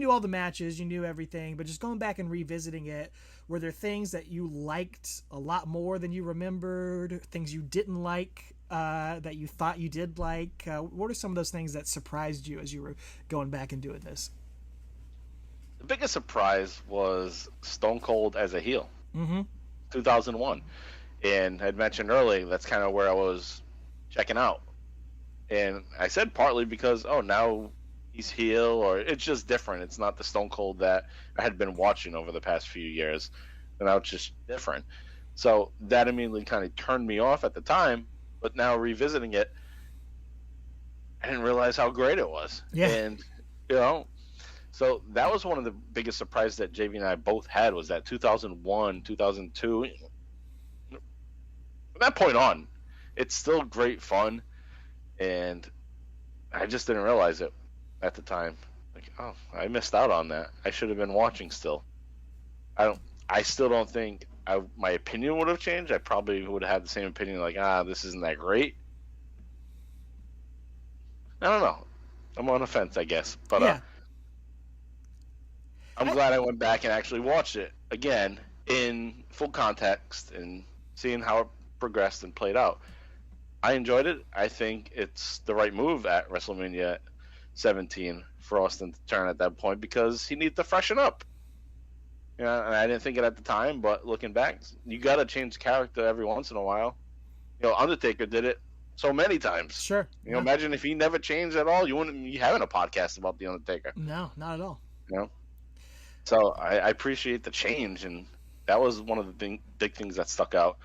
all the matches, you knew everything, but just going back and revisiting it, were there things that you liked a lot more than you remembered? Things you didn't like that you thought you did like? What are some of those things that surprised you as you were going back and doing this? The biggest surprise was Stone Cold as a heel. 2001. And I'd mentioned earlier, that's kind of where I was checking out. And I said partly because, now he's heel, or it's just different. It's not the Stone Cold that I had been watching over the past few years. And now it's just different. So that immediately kind of turned me off at the time. But now revisiting it, I didn't realize how great it was. Yeah. And, so that was one of the biggest surprises that JV and I both had, was that 2001, 2002. From that point on, it's still great fun. And I just didn't realize it at the time. Like, I missed out on that. I should have been watching still. I still don't think my opinion would have changed. I probably would have had the same opinion, like, this isn't that great. I don't know. I'm on the fence, I guess. But yeah. I'm glad I went back and actually watched it again in full context and seeing how it progressed and played out. I enjoyed it. I think it's the right move at WrestleMania 17 for Austin to turn at that point, because he needs to freshen up. And I didn't think it at the time, but looking back, you got to change the character every once in a while. Undertaker did it so many times. Sure. Imagine if he never changed at all, you wouldn't be having a podcast about the Undertaker. No, not at all. So I appreciate the change, and that was one of the big things that stuck out.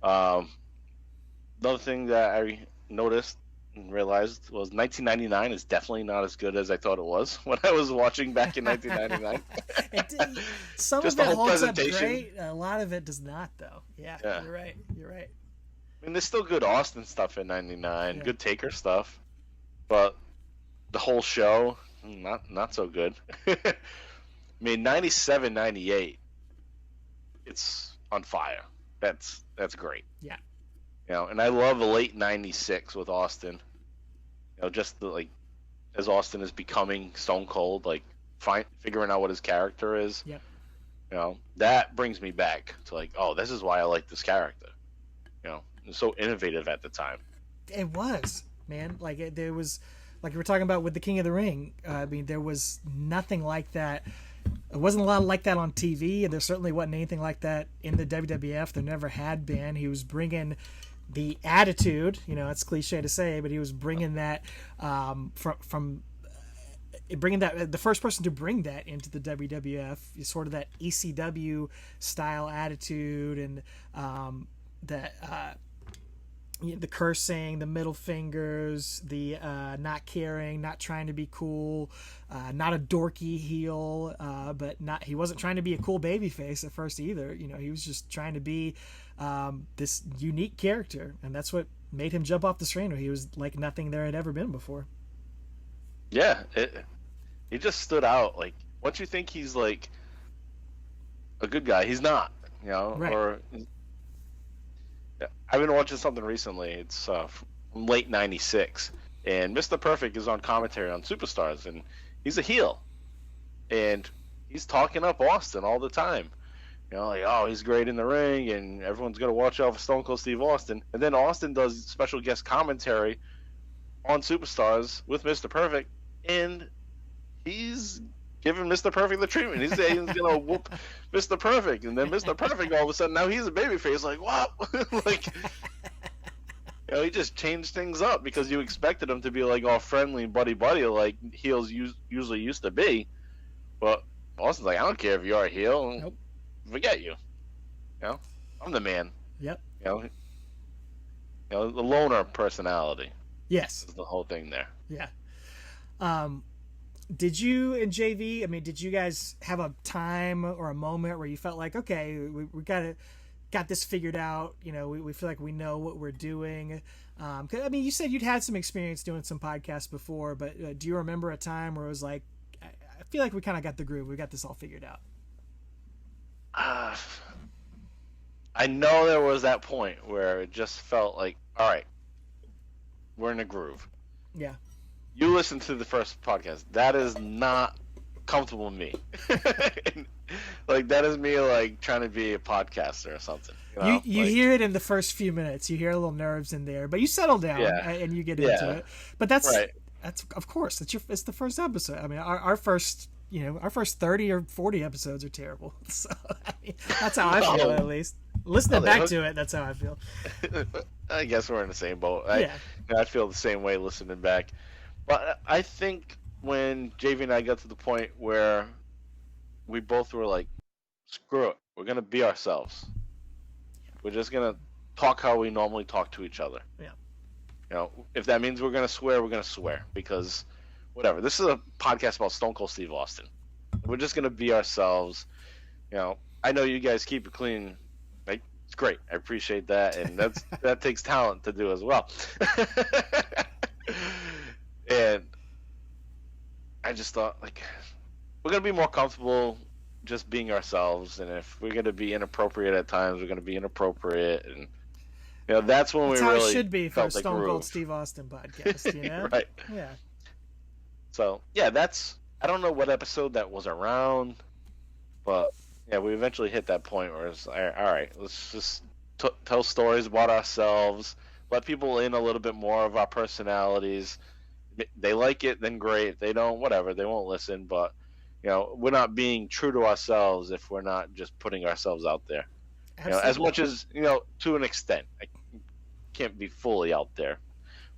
Another thing that I noticed and realized was 1999 is definitely not as good as I thought it was when I was watching back in 1999. Some Just of it the whole holds up presentation. great. A lot of it does not, though. Yeah. You're right. I mean, there's still good Austin stuff in 99, good Taker stuff, but the whole show, not so good. I mean, 97, 98, it's on fire. That's great. Yeah. And I love the late 96 with Austin. Just as Austin is becoming Stone Cold, figuring out what his character is. Yep. That brings me back to this is why I like this character. It's so innovative at the time. It was, man. There was, like you were talking about with the King of the Ring. I mean, there was nothing like that. It wasn't a lot like that on TV, and there certainly wasn't anything like that in the WWF. There never had been. He was bringing the attitude, it's cliche to say, but he was bringing that from bringing that, the first person to bring that into the WWF, sort of that ECW style attitude, and the cursing, the middle fingers, the not caring, not trying to be cool, not a dorky heel, but he wasn't trying to be a cool babyface at first either. He was just trying to be this unique character, and that's what made him jump off the screen. He was like nothing there had ever been before. Yeah, he just stood out. Once you think he's a good guy, he's not. Right. Or I've been watching something recently. It's from late '96, and Mr. Perfect is on commentary on Superstars, and he's a heel, and he's talking up Austin all the time. He's great in the ring, and everyone's gonna watch out for Stone Cold Steve Austin. And then Austin does special guest commentary on Superstars with Mr. Perfect, and he's giving Mr. Perfect the treatment. He's gonna whoop Mr. Perfect, and then Mr. Perfect all of a sudden now he's a babyface. What? He just changed things up because you expected him to be all friendly and buddy like heels usually used to be. But Austin's I don't care if you're a heel. Nope. Forget you. I'm the man. Yep. The loner personality. Yes. Is the whole thing there. Yeah. Did you and JV, I mean, did you guys have a time or a moment where you felt like, okay, we got this figured out, you know, we feel like we know what we're doing? 'Cause, I mean, you said you'd had some experience doing some podcasts before, but do you remember a time where it was like, I feel like we kind of got the groove, we got this all figured out? I know there was that point where it just felt like, all right, we're in a groove. Yeah. You listen to the first podcast. That is not comfortable with me. Like, that is me, like, trying to be a podcaster or something. You like, hear it in the first few minutes. You hear a little nerves in there, but you settle down and you get into it. But that's of course, it's the first episode. I mean, our first 30 or 40 episodes are terrible. So I mean, that's how I feel, at least. Listening back to it, that's how I feel. I guess we're in the same boat. I feel the same way listening back. But I think when JV and I got to the point where we both were like, screw it, we're going to be ourselves. We're just going to talk how we normally talk to each other. Yeah. You know, if that means we're going to swear, we're going to swear. Because, whatever, this is a podcast about Stone Cold Steve Austin. We're just going to be ourselves. You know, I know you guys keep it clean. Like, it's great. I appreciate that. And that takes talent to do as well. And I just thought, like, we're going to be more comfortable just being ourselves. And if we're going to be inappropriate at times, we're going to be inappropriate. And, you know, that's when that's we how really it should be for a Stone groove. Cold Steve Austin podcast, you know? Right. Yeah. So, yeah, I don't know what episode that was around, but, yeah, we eventually hit that point where it's, all right, let's just tell stories about ourselves, let people in a little bit more of our personalities. They like it, then great. If they don't, whatever, they won't listen. But, you know, we're not being true to ourselves if we're not just putting ourselves out there. You know, as much as, you know, to an extent. I can't be fully out there,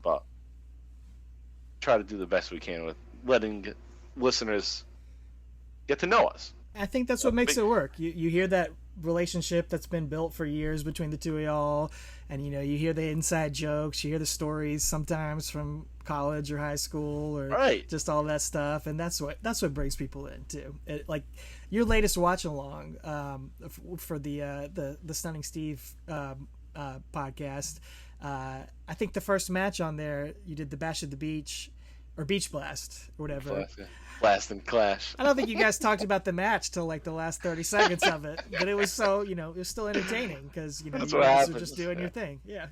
but try to do the best we can with letting listeners get to know us. I think that's what makes it work. You hear that relationship that's been built for years between the two of y'all, and you know, you hear the inside jokes, you hear the stories sometimes from college or high school or just all that stuff, and that's what brings people in too. Like your latest watch along for the Stunning Steve podcast, I think the first match on there you did the Bash at the Beach or Beach Blast or whatever. Blast and Clash. I don't think you guys talked about the match till like the last 30 seconds of it, but it was so, you know, it was still entertaining because, you know, you guys were just doing your thing. Yeah.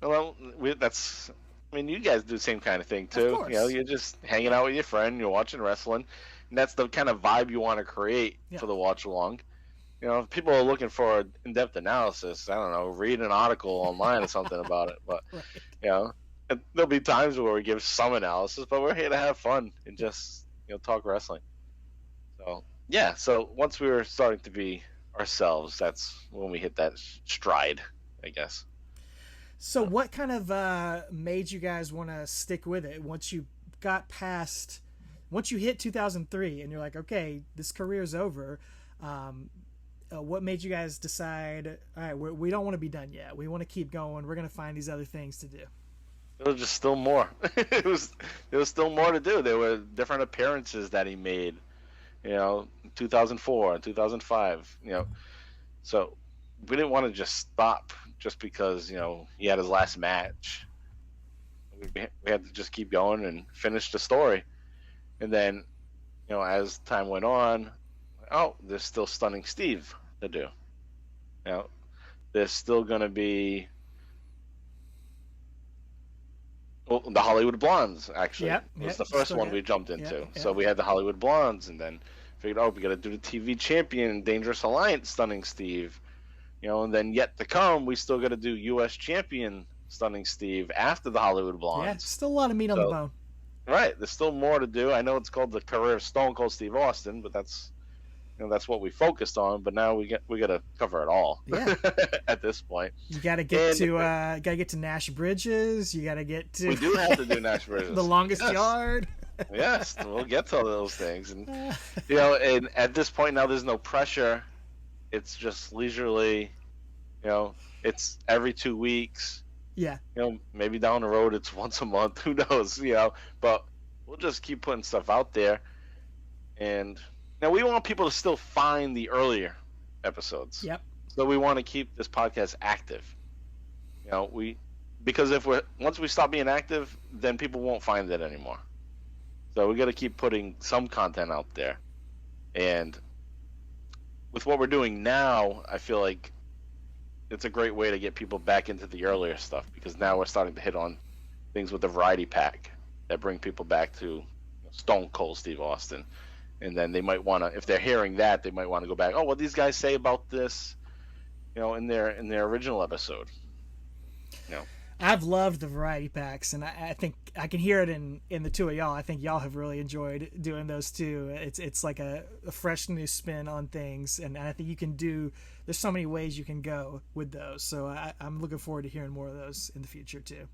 Well, I mean, you guys do the same kind of thing too. You know, you're just hanging out with your friend, you're watching wrestling, and that's the kind of vibe you want to create for the watch along. You know, if people are looking for in-depth analysis, I don't know, read an article online or something about it. But, you know, there'll be times where we give some analysis, but we're here to have fun and just, you know, talk wrestling. So, yeah, so once we were starting to be ourselves, that's when we hit that stride, I guess. So what kind of made you guys want to stick with it once you hit 2003 and you're like, okay, this career's over? What made you guys decide, all right, we don't want to be done yet. We want to keep going. We're going to find these other things to do. It was just still more. There was still more to do. There were different appearances that he made, you know, 2004, 2005, you know. So we didn't want to just stop just because, you know, he had his last match. We had to just keep going and finish the story. And then, you know, as time went on, there's still Stunning Steve to do. You know, there's still going to be the Hollywood Blondes, actually. Was the first one we jumped into. So we had the Hollywood Blondes, and then figured, we got to do the TV champion, Dangerous Alliance, Stunning Steve. You know, and then yet to come, we still got to do U.S. champion, Stunning Steve, after the Hollywood Blondes. Yeah, still a lot of meat on the bone. Right, there's still more to do. I know it's called the career of Stone Cold Steve Austin, but that's what we focused on. But now we got to cover it all. Yeah. At this point, you got to get to Nash Bridges. You got to get to. We do have to do Nash Bridges. The longest yard. Yes, we'll get to all those things, and you know, and at this point now, there's no pressure. It's just leisurely. You know, it's every 2 weeks. Yeah. You know, maybe down the road it's once a month. Who knows? You know, but we'll just keep putting stuff out there. And now we want people to still find the earlier episodes. Yep. So we want to keep this podcast active. Because once we stop being active, then people won't find it anymore. So we got to keep putting some content out there. And with what we're doing now, I feel like it's a great way to get people back into the earlier stuff, because now we're starting to hit on things with the variety pack that bring people back to Stone Cold Steve Austin. And then they might want to, if they're hearing that, they might want to go back, oh, what these guys say about this, in their original episode. I've loved the variety packs, and I think I can hear it in the two of y'all. I think y'all have really enjoyed doing those too. It's like a fresh new spin on things, and I think you can do. There's so many ways you can go with those. So I'm looking forward to hearing more of those in the future too.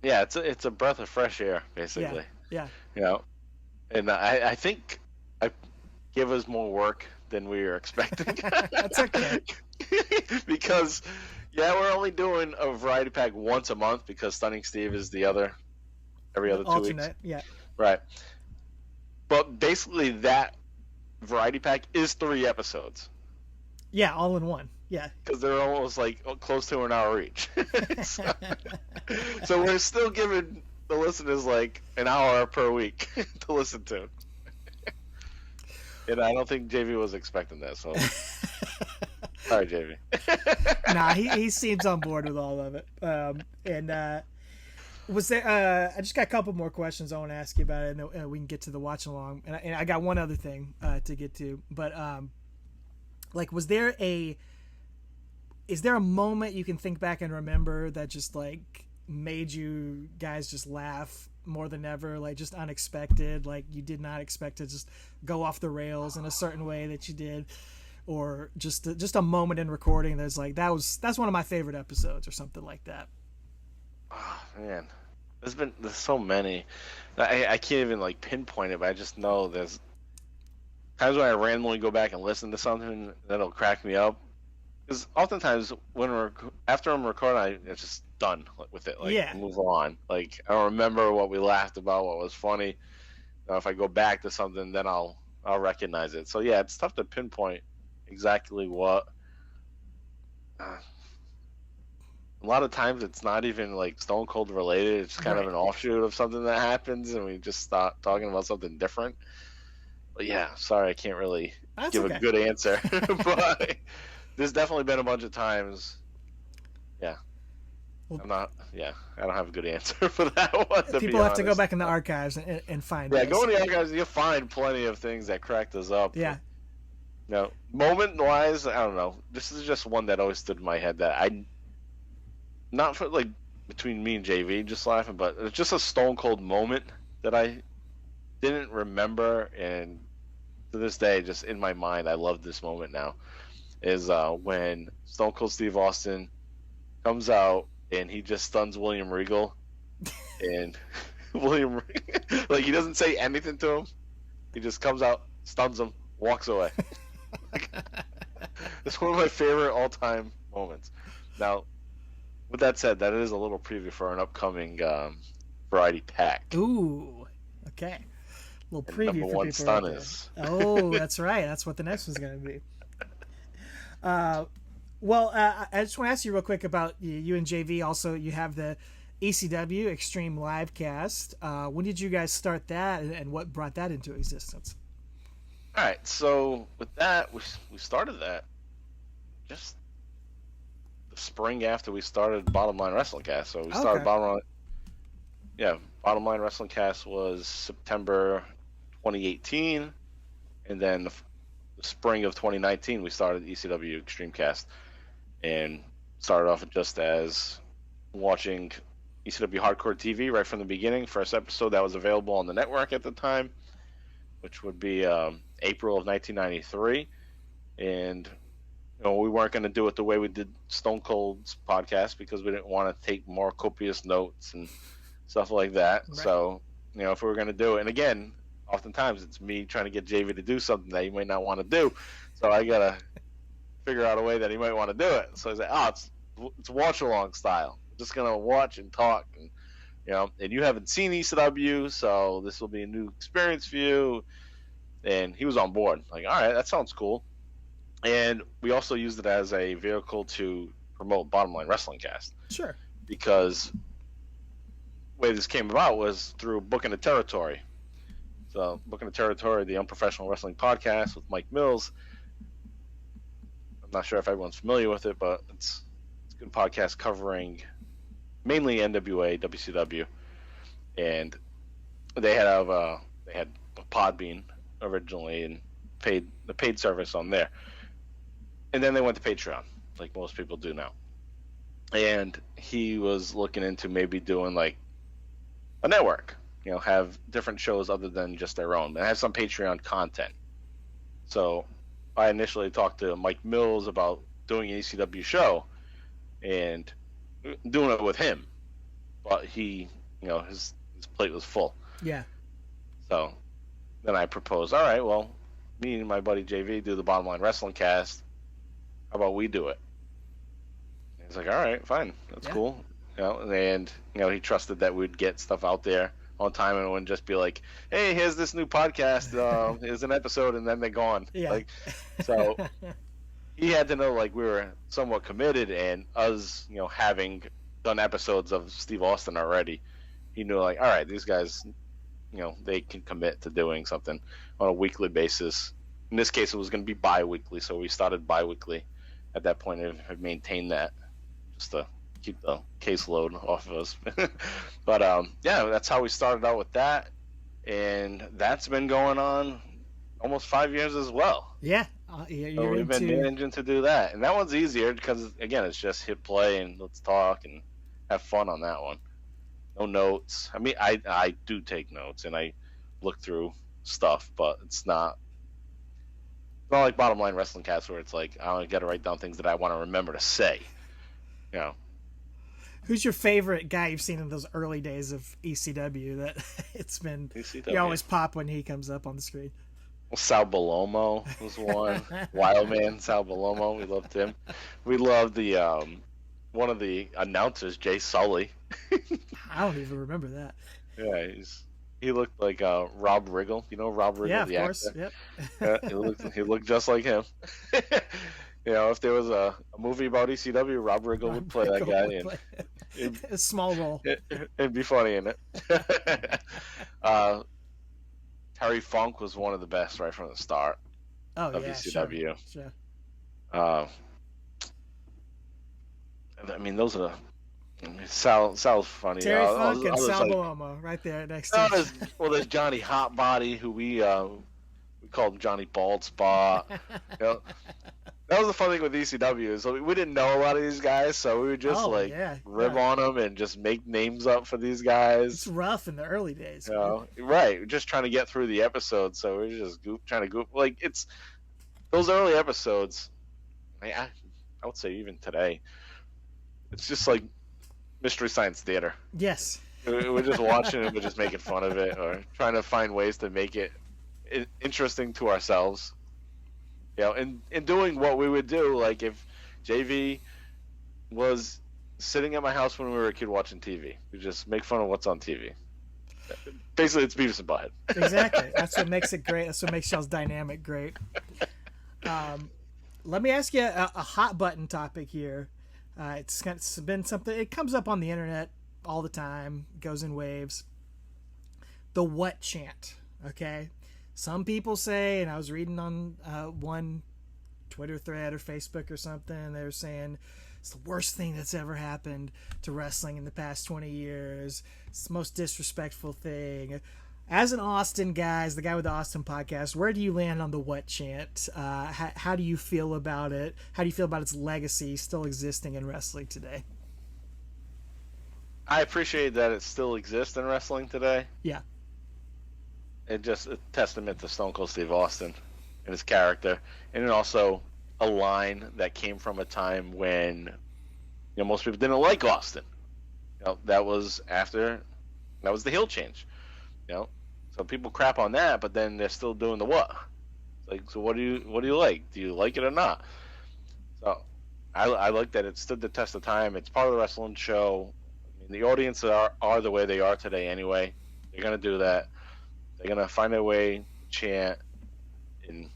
Yeah, it's a breath of fresh air, basically. Yeah. And I think I give us more work than we were expecting. That's okay. Because. Yeah, we're only doing a variety pack once a month because Stunning Steve is every other 2 weeks. Yeah. Right. But basically that variety pack is 3 episodes. Yeah, all in one. Yeah. Because they're almost like close to an hour each. So we're still giving the listeners like an hour per week to listen to. And I don't think JV was expecting that, so... Sorry, JV. Nah, he seems on board with all of it. Was there? I just got a couple more questions I want to ask you about it, and then we can get to the watch along. And I got one other thing to get to, but is there a moment you can think back and remember that just like made you guys just laugh more than ever, like just unexpected, like you did not expect to just go off the rails in a certain way that you did? Or just a moment in recording that's like that's one of my favorite episodes or something like that. Oh man, there's so many. I can't even like pinpoint it, but I just know there's times when I randomly go back and listen to something that'll crack me up. Because oftentimes after I'm recording, I'm just done with it. Like move on. Like I don't remember what we laughed about, what was funny. If I go back to something, then I'll recognize it. So yeah, it's tough to pinpoint exactly what. A lot of times it's not even like Stone Cold related. It's kind of an offshoot of something that happens, and we just start talking about something different. But yeah, sorry, I can't really give a good answer. But there's definitely been a bunch of times. Yeah. Well, I don't have a good answer for that one. People have to go back in the archives and find. Yeah, go in the archives and you'll find plenty of things that cracked us up. Yeah. No, moment-wise, I don't know. This is just one that always stood in my head that not for like between me and JV just laughing, but it's just a Stone Cold moment that I didn't remember, and to this day, just in my mind, I love this moment now. Is when Stone Cold Steve Austin comes out and he just stuns William Regal, and William like he doesn't say anything to him, he just comes out, stuns him, walks away. It's one of my favorite all-time moments. Now, with that said, that is a little preview for an upcoming variety pack. Ooh, okay. A little preview number for one people stun right is. Oh, that's right. That's what the next one's going to be. I just want to ask you real quick about you and JV. Also, you have the ECW Extreme Live Cast. When did you guys start that, and what brought that into existence? All right, so with that, we started that just the spring after we started Bottom Line Wrestling Cast. So we started Bottom Line Wrestling Cast was September 2018, and then the spring of 2019 we started ECW Extreme Cast, and started off just as watching ECW Hardcore TV right from the beginning. First episode that was available on the network at the time, which would be April of 1993, and we weren't going to do it the way we did Stone Cold's podcast because we didn't want to take more copious notes and stuff like that. Right. So, if we were going to do it, and again, oftentimes it's me trying to get JV to do something that he might not want to do, so I got to figure out a way that he might want to do it. So I said, it's watch along style. We're just going to watch and talk, and and you haven't seen ECW, so this will be a new experience for you. And he was on board. Like, all right, that sounds cool. And we also used it as a vehicle to promote Bottom Line Wrestling Cast. Sure. Because the way this came about was through Booking the Territory. So, Booking the Territory, the Unprofessional Wrestling Podcast with Mike Mills. I'm not sure if everyone's familiar with it, but it's a good podcast covering mainly NWA, WCW. And they had a Podbean originally and the paid service on there, and then they went to Patreon like most people do now. And he was looking into maybe doing like a network, have different shows other than just their own, and have some Patreon content. So I initially talked to Mike Mills about doing an ECW show and doing it with him, but he, his plate was full. Yeah. So then I proposed, all right, well, me and my buddy JV do the Bottom Line Wrestling Cast. How about we do it? And he's like, all right, fine, that's cool. And he trusted that we'd get stuff out there on time, and it wouldn't just be like, hey, here's this new podcast, here's an episode, and then they're gone. Yeah. So he had to know like we were somewhat committed, and us, having done episodes of Steve Austin already, he knew like, all right, these guys, they can commit to doing something on a weekly basis. In this case, it was going to be bi-weekly, so we started bi-weekly at that point and have maintained that just to keep the caseload off of us. But, that's how we started out with that, and that's been going on almost 5 years as well. Yeah. So we've been managing to do that. And that one's easier because, again, it's just hit play and let's talk and have fun on that one. No notes. I mean, I do take notes and I look through stuff, but it's not like Bottom Line Wrestling Cast where it's like I got to write down things that I want to remember to say. Who's your favorite guy you've seen in those early days of ECW that it's been ECW. You always pop when he comes up on the screen? Well, Sal Balomo was one. Wild Man Sal Balomo, we loved him. We loved the one of the announcers, Jay Sully. I don't even remember that. Yeah, he looked like Rob Riggle. You know Rob Riggle, the course. actor? Yep. He looked just like him. If there was a movie about ECW, Rob Riggle would play that guy. A small role. It'd be funny, in it? Terry Funk was one of the best right from the start of ECW. Sure. I mean, those are Sal's funny. Terry Funk and Sal Balomo right there next to each other. There's Johnny Hotbody, who we called him Johnny Bald Spot. That was the fun thing with ECW is we didn't know a lot of these guys, so we would just rib on them and just make names up for these guys. It's rough in the early days. Right? Just trying to get through the episode, so we were just trying to goof. Like it's those early episodes. I would say even today, it's just like Mystery Science Theater. Yes. We're just watching it, we're just making fun of it, or trying to find ways to make it interesting to ourselves. In doing what we would do, like if JV was sitting at my house when we were a kid watching TV, we just make fun of what's on TV. Basically, it's Beavis and Butthead. Exactly. That's what makes it great. That's what makes y'all's dynamic great. Let me ask you a hot button topic here. It's been something. It comes up on the internet all the time. Goes in waves. The what chant. Okay. Some people say, and I was reading on one Twitter thread or Facebook or something, they were saying it's the worst thing that's ever happened to wrestling in the past 20 years. It's the most disrespectful thing. As an Austin guy, as the guy with the Austin podcast, where do you land on the what chant? How do you feel about it? How do you feel about its legacy still existing in wrestling today? I appreciate that it still exists in wrestling today. Yeah. It's just a testament to Stone Cold Steve Austin and his character, and then also a line that came from a time when most people didn't like Austin. That was the heel change. So people crap on that, but then they're still doing the what. Like, so what do you like? Do you like it or not? So I like that it stood the test of time. It's part of the wrestling show. I mean, And the audience are the way they are today anyway. They're going to do that. They're going to find a way to chant in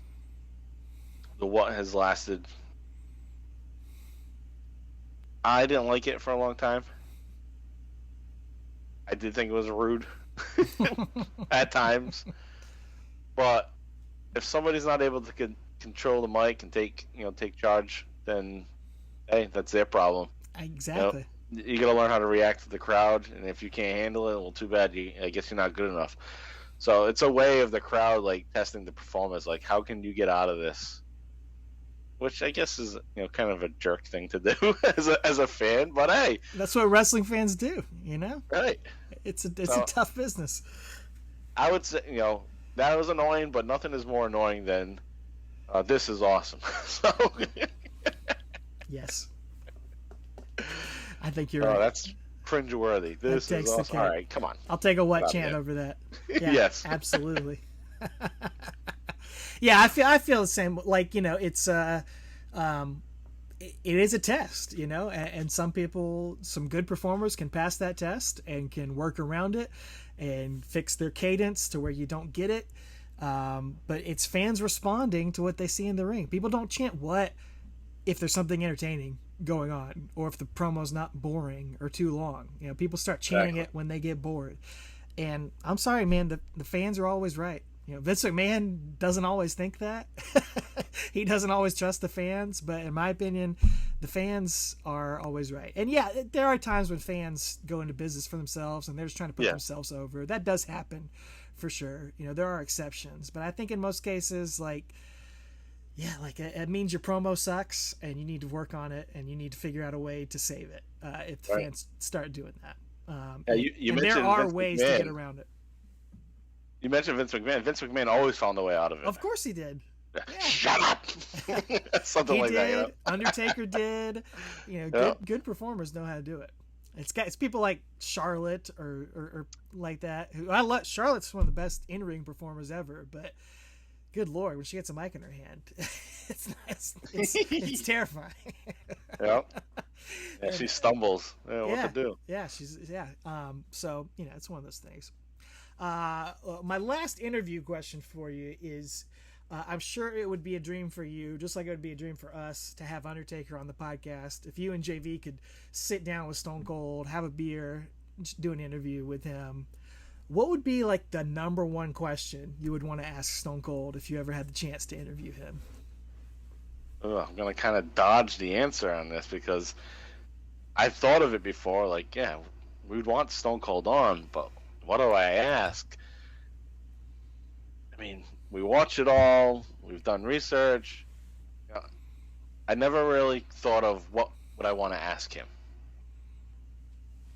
the what has lasted. I didn't like it for a long time. I did think it was rude at times. But if somebody's not able to control the mic and take charge, then hey, that's their problem. Exactly. You got to learn how to react to the crowd, and if you can't handle it, well, too bad. I guess you're not good enough. So it's a way of the crowd like testing the performance, like how can you get out of this? Which I guess is kind of a jerk thing to do as a fan, but hey, that's what wrestling fans do, Right? It's a tough business. I would say that was annoying, but nothing is more annoying than this is awesome. So yes. I think you're right. That's cringeworthy. This is awesome. All right, come on. I'll take a what chant over that. Yeah, yes, absolutely. Yeah, I feel the same. Like it's it is a test, and some people, some good performers can pass that test and can work around it and fix their cadence to where you don't get it. But it's fans responding to what they see in the ring. People don't chant what if there's something entertaining going on or if the promo's not boring or too long. People start chanting it when they get bored. And I'm sorry, man, the fans are always right. Vince McMahon doesn't always think that. He doesn't always trust the fans, but in my opinion, the fans are always right. And yeah, there are times when fans go into business for themselves and they're just trying to put themselves over. That does happen for sure. There are exceptions, but I think in most cases, it means your promo sucks and you need to work on it and you need to figure out a way to save it if the fans start doing that. You mentioned there are Vince ways McMahon. to get around it. You mentioned Vince McMahon. Vince McMahon always found a way out of it. Of course he did. Yeah. Shut up! Something like that. Undertaker did. Good performers know how to do it. It's people like Charlotte or like that. Who I love. Charlotte's one of the best in-ring performers ever, but good Lord, when she gets a mic in her hand, it's terrifying. Yeah, she stumbles. What to do? Yeah, so it's one of those things. My last interview question for you is, I'm sure it would be a dream for you, just like it would be a dream for us to have Undertaker on the podcast. If you and JV could sit down with Stone Cold, have a beer, just do an interview with him, what would be like the number one question you would want to ask Stone Cold if you ever had the chance to interview him? I'm going to kind of dodge the answer on this because I've thought of it before. Like, yeah, we'd want Stone Cold on, but what do I ask? I mean, we watch it all. We've done research. I never really thought of what would I want to ask him.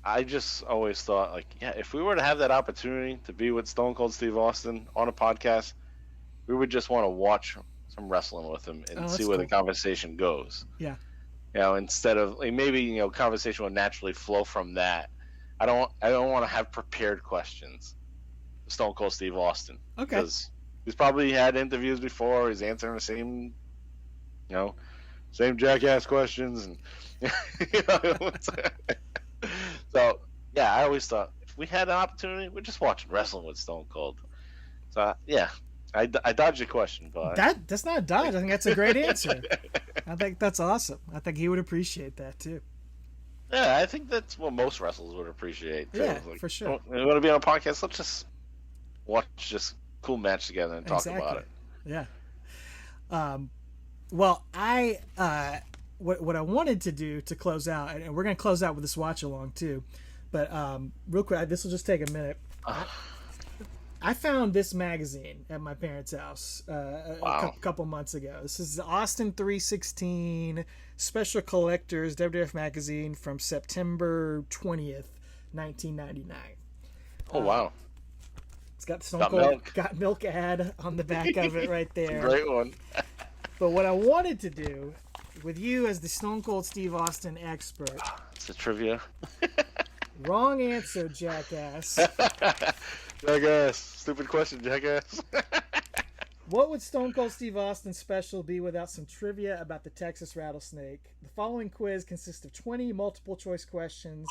I just always thought, like, yeah, if we were to have that opportunity to be with Stone Cold Steve Austin on a podcast, we would just want to watch some wrestling with him and see where the conversation goes. Yeah. Instead of maybe conversation would naturally flow from that. I don't want to have prepared questions. Stone Cold Steve Austin. Okay. Because he's probably had interviews before. He's answering the same, same jackass questions, and so yeah, I always thought if we had an opportunity, we'd just watch wrestling with Stone Cold. So yeah, I dodged your question, but that's not a dodge. I think that's a great answer. I think that's awesome. I think he would appreciate that too. Yeah, I think that's what most wrestlers would appreciate too. Yeah, for sure. We want to be on a podcast. Let's just watch just cool match together and talk about it. Yeah. Well, I what I wanted to do to close out, and we're going to close out with this watch along too, but real quick, this will just take a minute. I found this magazine at my parents' house a couple months ago. This is the Austin 316 Special Collectors WWF magazine from September 20th, 1999. Oh, wow. It's got Stone Cold Got Milk ad on the back of it right there. Great one. But what I wanted to do with you as the Stone Cold Steve Austin expert. It's a trivia. Wrong answer, jackass. Jackass. Stupid question, jackass. What would Stone Cold Steve Austin special be without some trivia about the Texas rattlesnake? The following quiz consists of 20 multiple choice questions.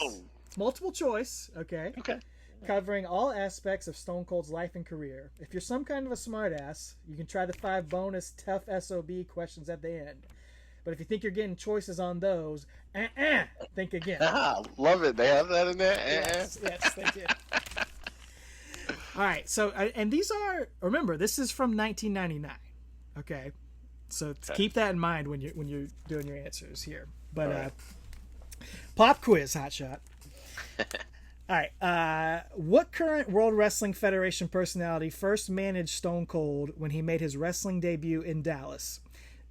It's multiple choice, okay? Okay. Covering all aspects of Stone Cold's life and career. If you're some kind of a smartass, you can try the 5 bonus tough SOB questions at the end. But if you think you're getting choices on those, think again. Love it. They have that in there. Yes, they do. All right. So, and these are, remember, this is from 1999. Okay. So keep that in mind when you're doing your answers here. But right. Pop quiz, hotshot. All right. What current World Wrestling Federation personality first managed Stone Cold when he made his wrestling debut in Dallas?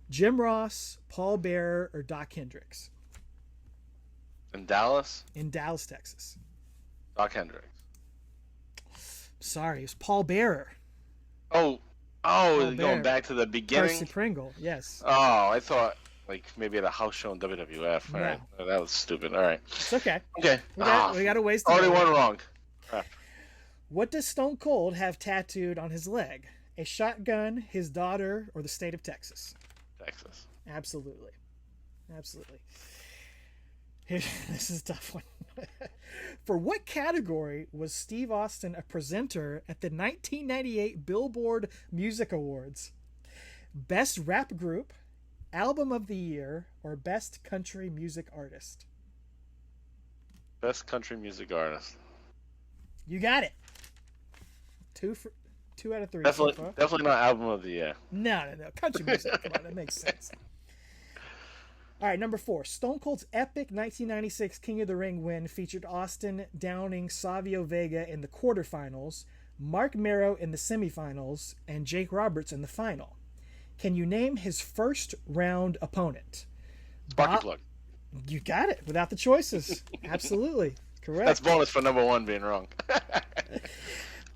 Jim Ross, Paul Bearer, or Doc Hendricks? In Dallas? In Dallas, Texas. Doc Hendricks. Sorry, it was Paul Bearer. Oh, going back to the beginning? Percy Pringle, yes. Oh, I thought like maybe at a house show in WWF. All right. That was stupid. All right. It's okay. Okay. We got a ways to already go. one wrong. Crap. What does Stone Cold have tattooed on his leg? A shotgun, his daughter, or the state of Texas? Texas. Absolutely. This is a tough one. For what category was Steve Austin a presenter at the 1998 Billboard Music Awards? Best Rap Group, Album of the Year, or Best Country Music Artist? Best country music artist. You got it. 2 out of 3. Definitely not album of the year. No. Country music. Come on, that makes sense. All right, number 4. Stone Cold's epic 1996 King of the Ring win featured Austin downing Savio Vega in the quarterfinals, Mark Mero in the semifinals, and Jake Roberts in the final. Can you name his first round opponent? Sparky Plug. You got it without the choices. Absolutely. Correct. That's bonus for number 1 being wrong.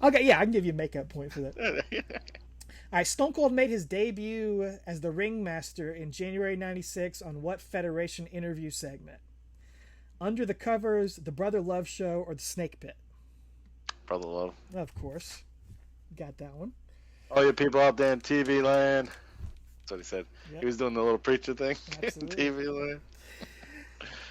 Okay, yeah, I can give you a makeup point for that. All right, Stone Cold made his debut as the ringmaster in January 96 on what Federation interview segment? Under the Covers, The Brother Love Show, or The Snake Pit? Brother Love. Of course. Got that one. All you people out there in TV land. That's what he said. Yep. He was doing the little preacher thing in Absolutely. TV land.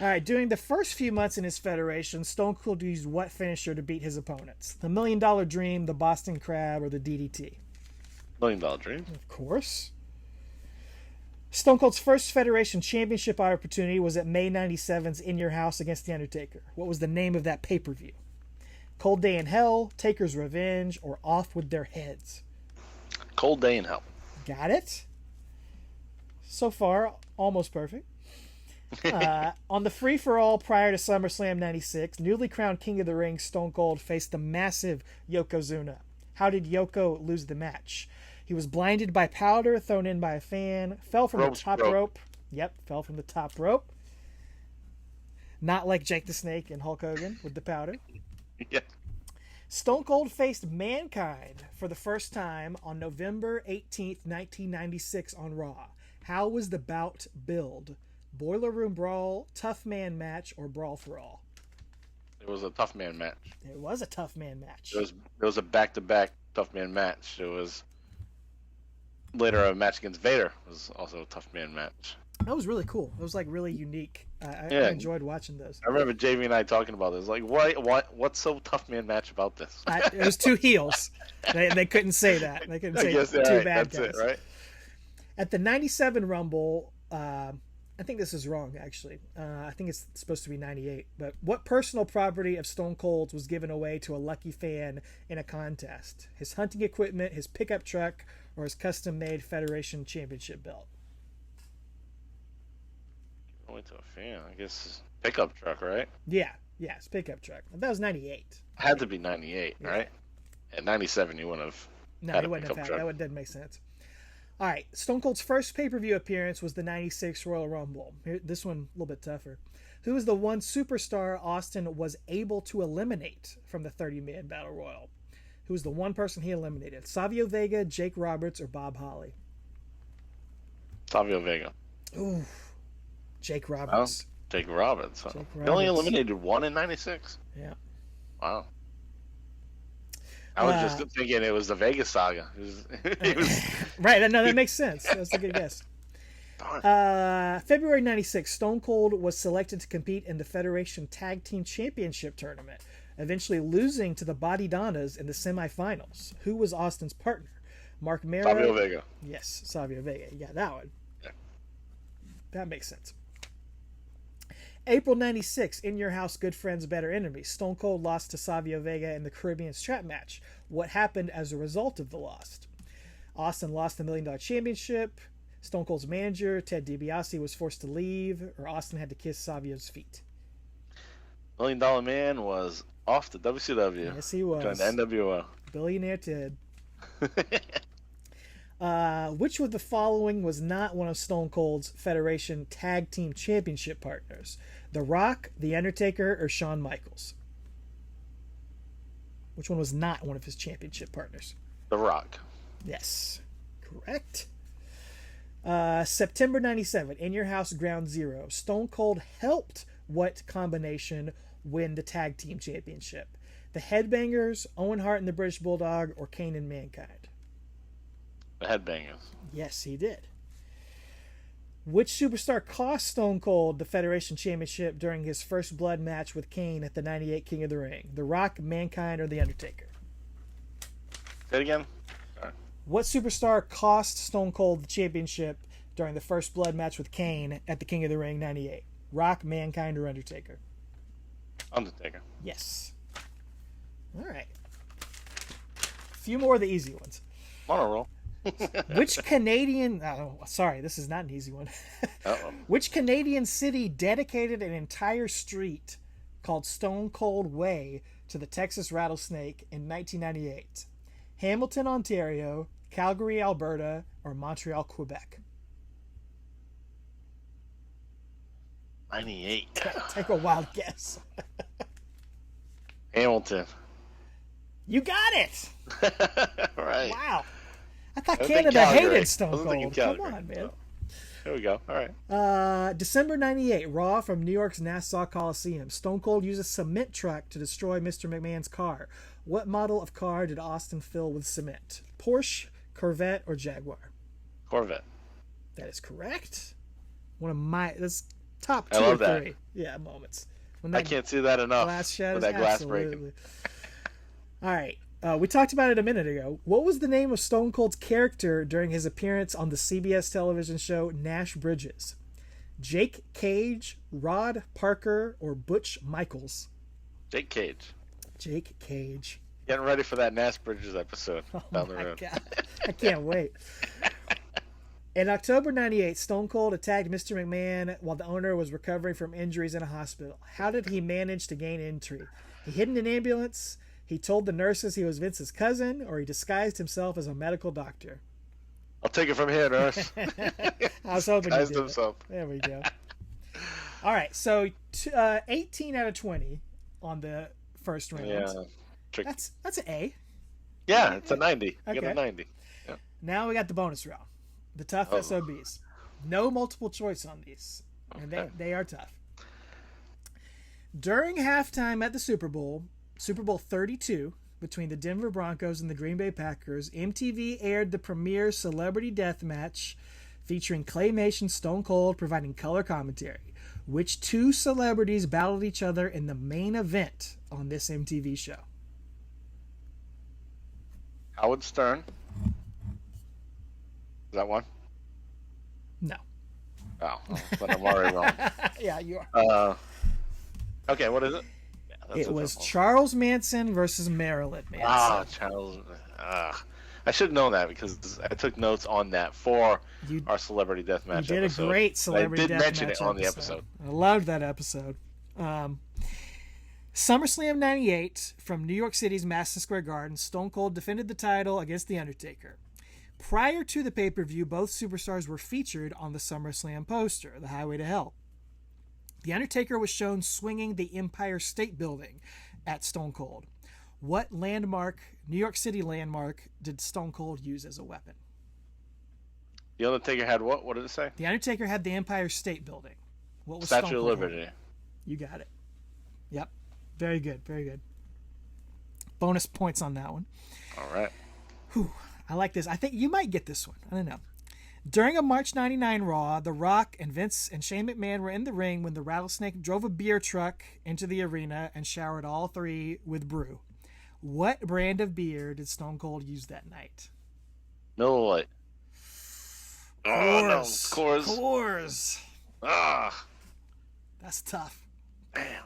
All right, during the first few months in his Federation, Stone Cold used what finisher to beat his opponents? The $1 Million Dream, the Boston Crab, or the DDT? $1 Million Dream. Of course. Stone Cold's first Federation Championship opportunity was at May 97's In Your House against The Undertaker. What was the name of that pay-per-view? Cold Day in Hell, Taker's Revenge, or Off With Their Heads? Cold Day in Hell. Got it. So far, almost perfect. On the free-for-all prior to SummerSlam 96, newly crowned King of the Ring Stone Cold faced the massive Yokozuna. How did Yoko lose the match? He was blinded by powder thrown in by a fan, fell from the top rope. Yep, fell from the top rope. Not like Jake the Snake and Hulk Hogan with the powder. Yeah. Stone Cold faced Mankind for the first time on November 18th, 1996 on Raw. How was the bout billed? Boiler Room Brawl, Tough Man Match, or Brawl for All? It was a tough man match. It was a Tough Man match. It was a back-to-back tough man match. It was later a match against Vader. It was also a tough man match. That was really cool. It was like really unique. I enjoyed watching those. I remember JV and I talking about this. Like, what's so tough man match about this? It was 2 heels. They couldn't say that. They couldn't say 2 right, bad that's guys. it, right? At the 97 Rumble, I think this is wrong, actually. I think it's supposed to be 98. But what personal property of Stone Cold's was given away to a lucky fan in a contest? His hunting equipment, his pickup truck, or his custom-made Federation Championship belt? Only to a fan, I guess. His pickup truck, right? Yeah, his pickup truck. That was 98. Had to be 98, Yeah. right? At 97, you wouldn't have. No, had he a wouldn't have pickup had truck. that. Didn't make sense. All right, Stone Cold's first pay-per-view appearance was the 96 Royal Rumble. This one a little bit tougher. Who was the one superstar Austin was able to eliminate from the 30-man Battle Royal? Who was the one person he eliminated? Savio Vega, Jake Roberts, or Bob Holly? Savio Vega. Ooh, Jake Roberts. Jake Roberts. Huh? Jake He only Roberts. eliminated one in 96? Yeah. Wow. I was just thinking it was the Vegas saga. It was Right, no, that makes sense. That's a good guess. February 96, Stone Cold was selected to compete in the Federation Tag Team Championship tournament, eventually losing to the Body Donnas in the semifinals. Who was Austin's partner? Mark Mero. Savio Vega. Yes, Savio Vega. Yeah, that one. Yeah. That makes sense. April 96, In Your House, Good Friends, Better Enemies. Stone Cold lost to Savio Vega in the Caribbean Strap match. What happened as a result of the loss? Austin lost the $1 Million Championship. Stone Cold's manager, Ted DiBiase, was forced to leave, or Austin had to kiss Savio's feet. $1 Million Man was off the WCW. Yes, he was. Joined the NWO. Billionaire Ted. Which of the following was not one of Stone Cold's Federation Tag Team Championship partners? The Rock, The Undertaker, or Shawn Michaels? Which one was not one of his championship partners? The Rock. Yes, correct. September 97, In Your House, Ground Zero. Stone Cold helped what combination win the Tag Team Championship? The Headbangers, Owen Hart and the British Bulldog, or Kane and Mankind? The Headbangers. Yes, he did. Which superstar cost Stone Cold the Federation Championship during his first blood match with Kane at the 98 King of the Ring? The Rock, Mankind, or The Undertaker? Say it again. Sorry. What superstar cost Stone Cold the championship during the first blood match with Kane at the King of the Ring 98? Rock, Mankind, or Undertaker? Undertaker. Yes. All right. A few more of the easy ones. On a roll. Which Canadian... Oh, sorry, this is not an easy one. Uh-oh. Which Canadian city dedicated an entire street called Stone Cold Way to the Texas Rattlesnake in 1998? Hamilton, Ontario, Calgary, Alberta, or Montreal, Quebec? 98. Take a wild guess. Hamilton. You got it! Right. Wow. I thought I was thinking Canada Calgary. hated Stone I was thinking Cold. Come Calgary. on, man. So, there we go. All right. December 98, Raw from New York's Nassau Coliseum. Stone Cold used a cement truck to destroy Mr. McMahon's car. What model of car did Austin fill with cement? Porsche, Corvette, or Jaguar? Corvette. That is correct. One of my... That's top I two or love that. three. Yeah, moments. When I can't see that enough. glass shatters, with that glass absolutely. breaking. All right. We talked about it a minute ago. What was the name of Stone Cold's character during his appearance on the CBS television show Nash Bridges? Jake Cage, Rod Parker, or Butch Michaels? Jake Cage. Jake Cage. Getting ready for that Nash Bridges episode Oh down the my road. God. I can't wait. In October 98, Stone Cold attacked Mr. McMahon while the owner was recovering from injuries in a hospital. How did he manage to gain entry? He hid in an ambulance, he told the nurses he was Vince's cousin, or he disguised himself as a medical doctor. I'll take it from here, nurse. I was hoping you Disguised did. himself. There we go. All right, so 18 out of 20 on the first round. Yeah. Tricky. That's an A. Yeah, it's a 90. You Okay. get a 90. Yeah. Now we got the bonus round. The tough Oh. SOBs. No multiple choice on these. And Okay. they are tough. During halftime at the Super Bowl 32, between the Denver Broncos and the Green Bay Packers, MTV aired the premiere Celebrity Deathmatch featuring Claymation Stone Cold providing color commentary. Which two celebrities battled each other in the main event on this MTV show? Howard Stern. Is that one? No. Oh, but I'm already wrong. Yeah, you are. Okay, what is it? Yeah, that's It a was tough one. Charles Manson versus Marilyn Manson. Ah, Charles. I should know that because I took notes on that for You- our celebrity deathmatch You did episode. a great celebrity I did mention deathmatch it on the episode. I loved that episode. SummerSlam 98 from New York City's Madison Square Garden, Stone Cold defended the title against The Undertaker. Prior to the pay-per-view, both superstars were featured on the SummerSlam poster, The Highway to Hell. The Undertaker was shown swinging the Empire State Building at Stone Cold. What landmark, New York City landmark, did Stone Cold use as a weapon? The Undertaker had what? What did it say? The Undertaker had the Empire State Building. What was Statue Stone of Cold Liberty. holding? You got it. Yep. Very good. Very good. Bonus points on that one. All right. Whew. I like this. I think you might get this one. I don't know. During a March 99 Raw, The Rock and Vince and Shane McMahon were in the ring when the Rattlesnake drove a beer truck into the arena and showered all three with brew. What brand of beer did Stone Cold use that night? Miller Lite. Oh, no. Coors. Coors. Coors. Ah. That's tough. Damn.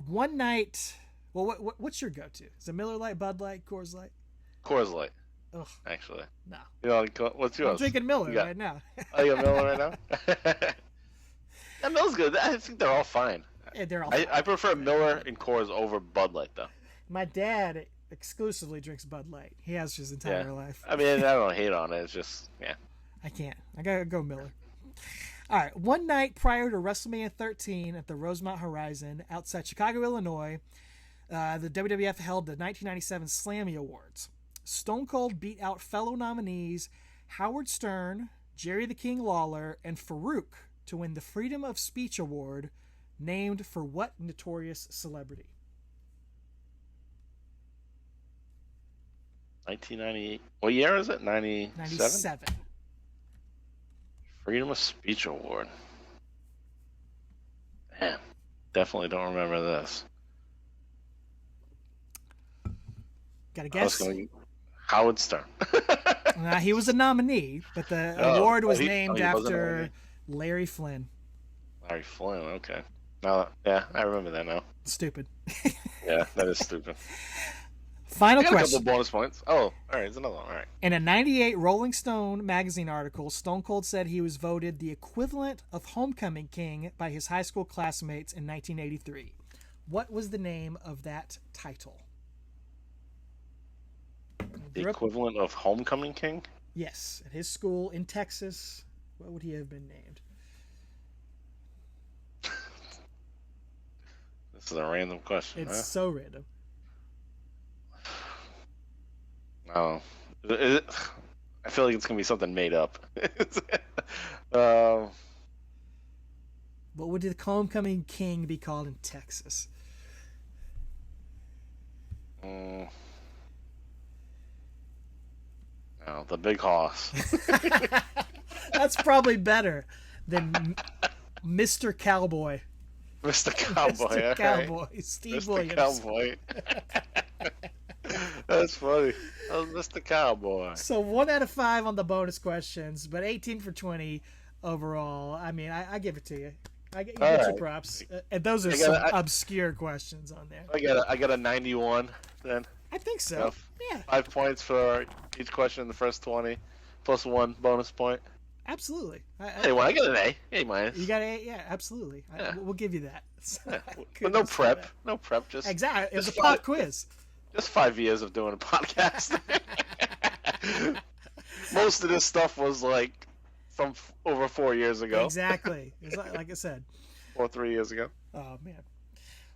One night. Well, what's your go-to? Is it Miller Lite, Bud Light, Coors Light? Coors Light. Ugh. Actually. No. You know, what's yours? I'm drinking Miller right now. Oh, you got Miller right now? That Miller's good. I think they're all fine. Yeah, they're all fine. I prefer Miller and Coors over Bud Light, though. My dad exclusively drinks Bud Light. He has his entire life. I mean, I don't hate on it. It's just, yeah. I can't. I gotta go Miller. All right. One night prior to WrestleMania 13 at the Rosemont Horizon outside Chicago, Illinois, the WWF held the 1997 Slammy Awards. Stone Cold beat out fellow nominees Howard Stern, Jerry the King Lawler, and Farouk to win the Freedom of Speech Award, named for what notorious celebrity? 1998. What year is it? 97? 97. Freedom of Speech Award. Man, definitely don't remember this. Got a guess? Howard Stern. He was a nominee, but the award was named after Larry Flynn. Larry Flynn, okay. Now, yeah, I remember that now. Stupid. Yeah, that is stupid. Final I got question. a couple bonus points. Oh, all right, there's another one. All right. In a 98 Rolling Stone magazine article, Stone Cold said he was voted the equivalent of Homecoming King by his high school classmates in 1983. What was the name of that title? The equivalent of Homecoming King? Yes, at his school in Texas. What would he have been named? This is a random question. It's so random. Oh, I feel like it's gonna be something made up. What would the Homecoming King be called in Texas? Oh, the Big Hoss. That's probably better than Mr. Cowboy. Mr. Cowboy. Mr. Cowboy. Steve Mr. Williams. Cowboy. That's funny. Oh, Mr. Cowboy. So 1 out of 5 on the bonus questions, but 18 for 20 overall. I mean, I give it to you. You get your props. And those are some obscure questions on there. I got a 91 then. I think so. Yeah. 5 points for each question in the first 20, plus 1 bonus point. Absolutely. Hey, well, I got an A. A minus. You got an A? Yeah, absolutely. Yeah. We'll give you that. But no prep. No prep. Just exactly. It was a pop quiz. Just 5 years of doing a podcast. Most of this stuff was like from over 4 years ago. Exactly. It's like I said. 4 or 3 years ago. Oh man.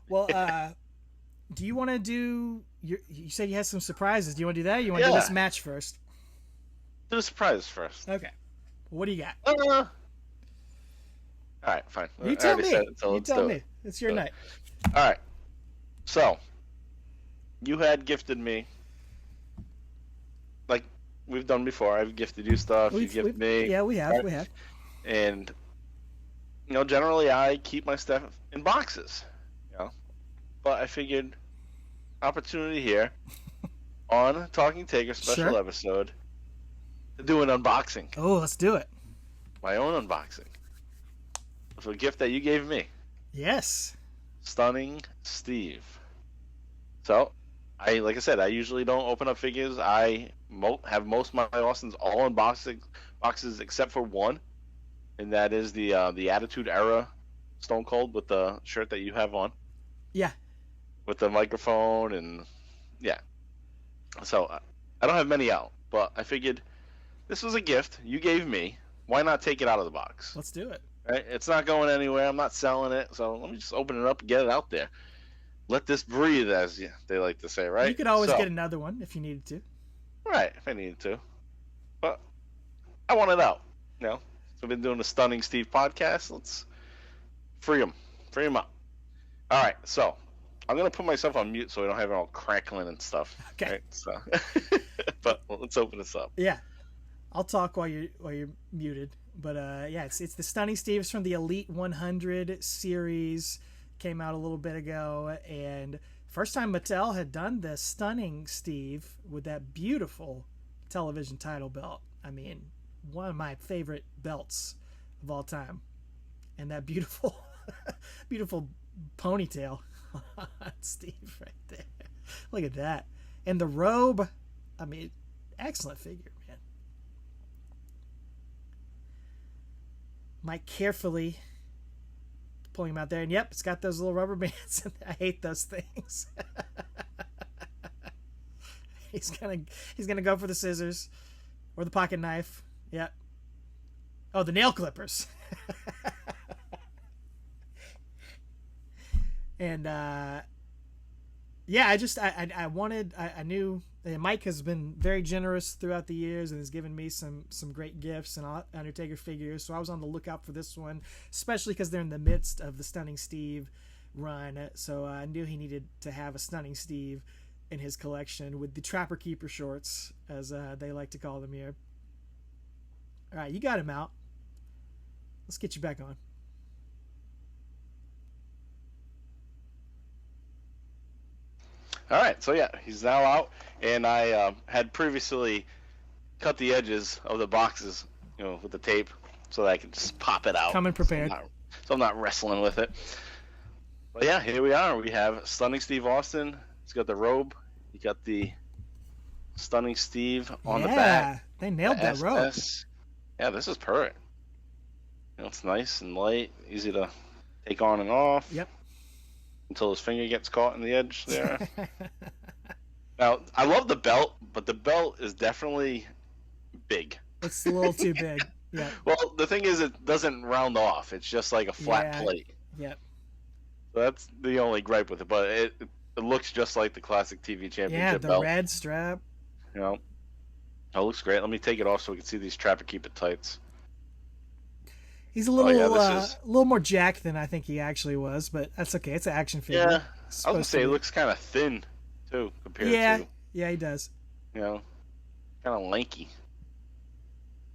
Well, do you want to do? You said you had some surprises. Do you want to do that? Or you want to do this match first? Do the surprises first. Okay. What do you got? All right, fine. You tell me. You tell me. It's your night. All right. So, you had gifted me, like we've done before. I've gifted you stuff. You gifted me. Yeah, we have. Right? We have. And generally I keep my stuff in boxes. But I figured, opportunity here on Talking Taker special episode to do an unboxing. Oh, let's do it. My own unboxing. Of a gift that you gave me. Yes. Stunning Steve. So, like I said, I usually don't open up figures. I have most of my Austins all in boxes except for one, and that is the Attitude Era Stone Cold with the shirt that you have on. Yeah. With the microphone and yeah. So I don't have many out, but I figured this was a gift you gave me. Why not take it out of the box? Let's do it. Right? It's not going anywhere. I'm not selling it, so let me just open it up and get it out there. Let this breathe, as they like to say, right? You could always get another one if you needed to. Right, if I needed to. But I want it out. So I've been doing the Stunning Steve podcast. Let's free him up. All right, so I'm going to put myself on mute so we don't have it all crackling and stuff. Okay. Right? So, but let's open this up. Yeah. I'll talk while you're muted. But yeah, it's the Stunning Steves from the Elite 100 series. Came out a little bit ago, and first time Mattel had done the Stunning Steve with that beautiful television title belt. I mean, one of my favorite belts of all time, and that beautiful, beautiful ponytail on Steve right there. Look at that, and the robe. I mean, excellent figure, man. Mike carefully pulling him out there, and yep, it's got those little rubber bands. I hate those things. He's gonna go for the scissors or the pocket knife. Yep. Oh, the nail clippers. And yeah, I knew Mike has been very generous throughout the years and has given me some great gifts and Undertaker figures, so I was on the lookout for this one, especially because they're in the midst of the Stunning Steve run, so I knew he needed to have a Stunning Steve in his collection with the Trapper Keeper shorts, as they like to call them here. All right, you got him out. Let's get you back on. All right, so yeah, he's now out, and I had previously cut the edges of the boxes, with the tape, so that I can just pop it out. Coming prepared. So I'm not wrestling with it. But yeah, here we are. We have Stunning Steve Austin. He's got the robe. He got the Stunning Steve on the back. Yeah, they nailed that robe. Yeah, this is perfect. It's nice and light, easy to take on and off. Yep. Until his finger gets caught in the edge there. Now, I love the belt, but the belt is definitely big. It's a little too big. Yeah. Well, the thing is, it doesn't round off. It's just like a flat plate. Yep. So that's the only gripe with it, but it looks just like the classic TV championship belt. Yeah, the red strap. Oh, it looks great. Let me take it off so we can see these Trapper Keeper tights. He's a little more jacked than I think he actually was, but that's okay. It's an action figure. Yeah, I was gonna say he looks kind of thin too compared to. Yeah, he does. Kind of lanky.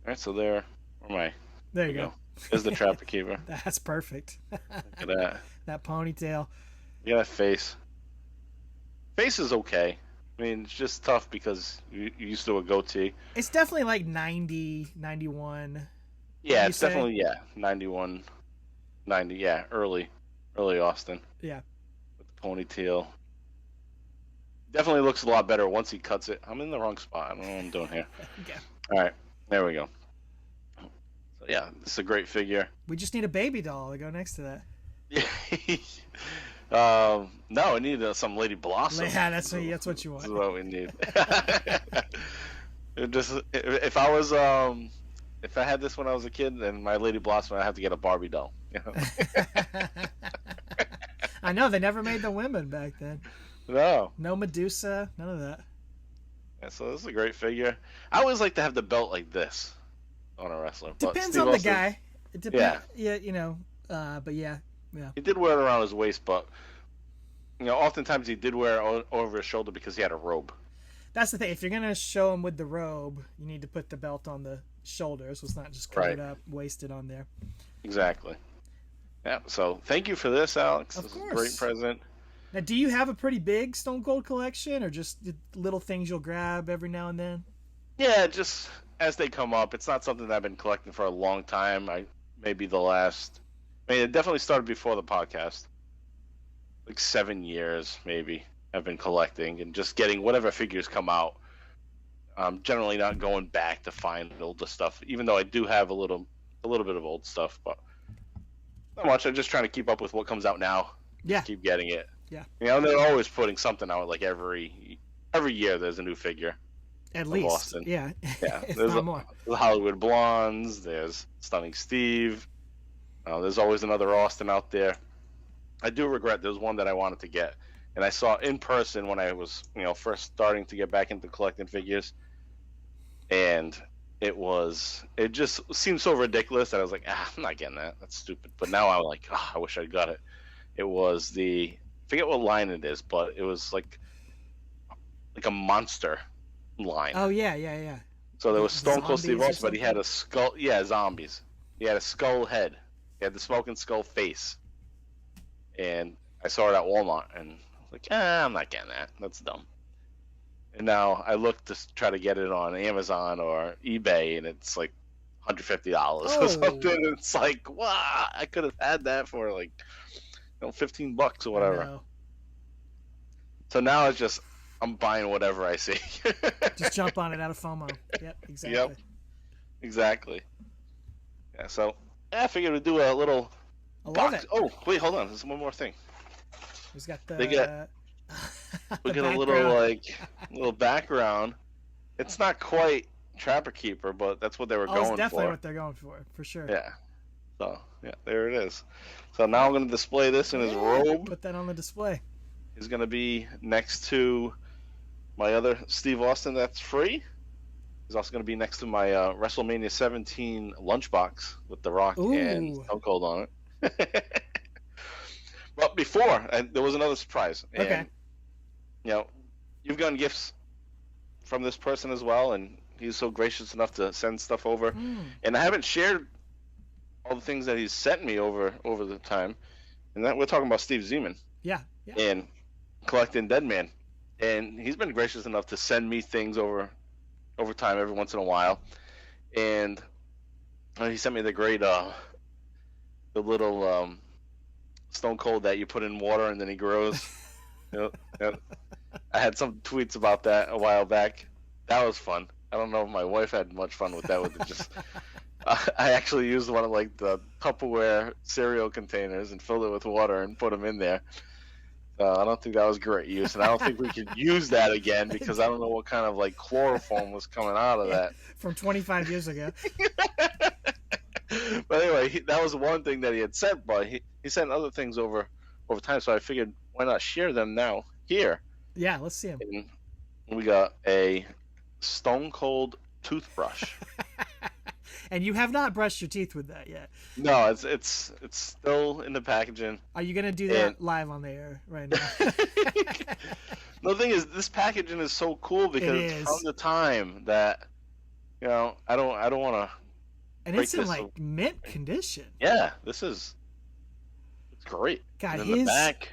All right, so there am I. There you go. There's the Trapper Keeper. That's perfect. Look at that. That ponytail. Yeah, that face. Face is okay. I mean, it's just tough because you used to a goatee. It's definitely like 90, 91. Yeah, it's definitely 91, 90. Yeah, early Austin. Yeah. With the ponytail. Definitely looks a lot better once he cuts it. I'm in the wrong spot. I don't know what I'm doing here. Okay. All right, there we go. So yeah, this is a great figure. We just need a baby doll to go next to that. No, we need some Lady Blossom. Yeah, that's what you want. This is what we need. If I was if I had this when I was a kid and my Lady Blossom, I'd have to get a Barbie doll. I know, they never made the women back then. No Medusa, none of that. Yeah, so this is a great figure. I always like to have the belt like this on a wrestler. Depends on the guy. It depends. Yeah, but yeah. He did wear it around his waist, but oftentimes he did wear it over his shoulder because he had a robe. That's the thing. If you're gonna show him with the robe, you need to put the belt on the shoulders, so it's not just covered up, wasted on there. Exactly. Yeah. So thank you for this, Alex. Of course. Is a great present. Now, do you have a pretty big Stone Cold collection, or just little things you'll grab every now and then? Yeah, just as they come up. It's not something that I've been collecting for a long time. It definitely started before the podcast. Like 7 years, maybe, I've been collecting and just getting whatever figures come out. Generally not going back to find older stuff, even though I do have a little bit of old stuff, but not much. I'm just trying to keep up with what comes out now. Yeah. Just keep getting it. Yeah. They're always putting something out. Like every year, there's a new figure. At least. Austin. Yeah. Yeah. There's more. The Hollywood Blondes. There's Stunning Steve. There's always another Austin out there. I do regret there's one that I wanted to get, and I saw in person when I was, first starting to get back into collecting figures, and it just seemed so ridiculous that I was like, I'm not getting that. That's stupid. But now I'm like, I wish I got it. It was I forget what line it is, but it was like a monster line. Oh yeah. So there was Stone Cold Steve Zombies or Austin, but he had a skull. Yeah, zombies. He had a skull head. He had the smoking skull face. And I saw it at Walmart, and I was like, I'm not getting that. That's dumb. And now I look to try to get it on Amazon or eBay, and it's like $150 or something. It's like, wow, I could have had that for like, $15 or whatever. So now it's just, I'm buying whatever I see. Just jump on it out of FOMO. Yep, exactly. Yep, exactly. Yeah, so I figured we'd do a little I love box. it. Oh, wait, hold on. There's one more thing. He's got the. We get a little background. It's not quite Trapper Keeper, but that's what they were going for. It's definitely what they're going for sure. Yeah. So yeah, there it is. So now I'm going to display this in his robe. Put that on the display. He's going to be next to my other Steve Austin that's free. He's also going to be next to my WrestleMania 17 lunchbox with The Rock and Stone Cold on it. But before, there was another surprise. And, you've gotten gifts from this person as well, and he's so gracious enough to send stuff over. And I haven't shared all the things that he's sent me over the time. And that we're talking about Steve Zeman. Yeah. And collecting Dead Man. And he's been gracious enough to send me things over time every once in a while. And he sent me the great, the little Stone Cold that you put in water and then he grows. Yep. I had some tweets about that a while back. That was fun. I don't know if my wife had much fun with that. With it just, I actually used one of like the Tupperware cereal containers and filled it with water and put them in there. I don't think that was great use, and I don't think we could use that again because I don't know what kind of like chloroform was coming out of that from 25 years ago. But anyway, that was one thing that he had sent, but he sent other things over time, so I figured why not share them now here. Yeah, let's see them. And we got a Stone Cold toothbrush. And you have not brushed your teeth with that yet. No, it's still in the packaging. Are you gonna do that live on the air right now? The thing is, this packaging is so cool because it's from the time that I don't want to. And it's in like mint condition. Yeah, it's great. God, and in the back.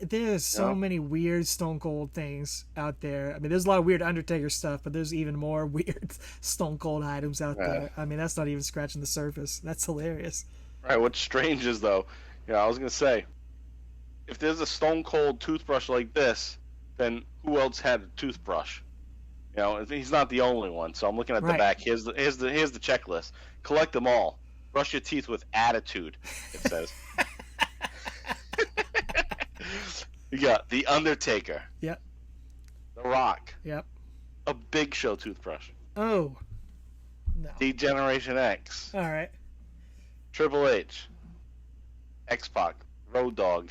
There's so many weird Stone Cold things out there. I mean, there's a lot of weird Undertaker stuff, but there's even more weird Stone Cold items out there. I mean, that's not even scratching the surface. That's hilarious. Right. What's strange is, though, I was going to say, if there's a Stone Cold toothbrush like this, then who else had a toothbrush? He's not the only one. So I'm looking at the back. Here's the checklist. Collect them all. Brush your teeth with attitude, it says. You got The Undertaker. Yep. The Rock. Yep. A Big Show toothbrush. Oh. No. D-Generation X. All right. Triple H. X-Pac. Road Dogg.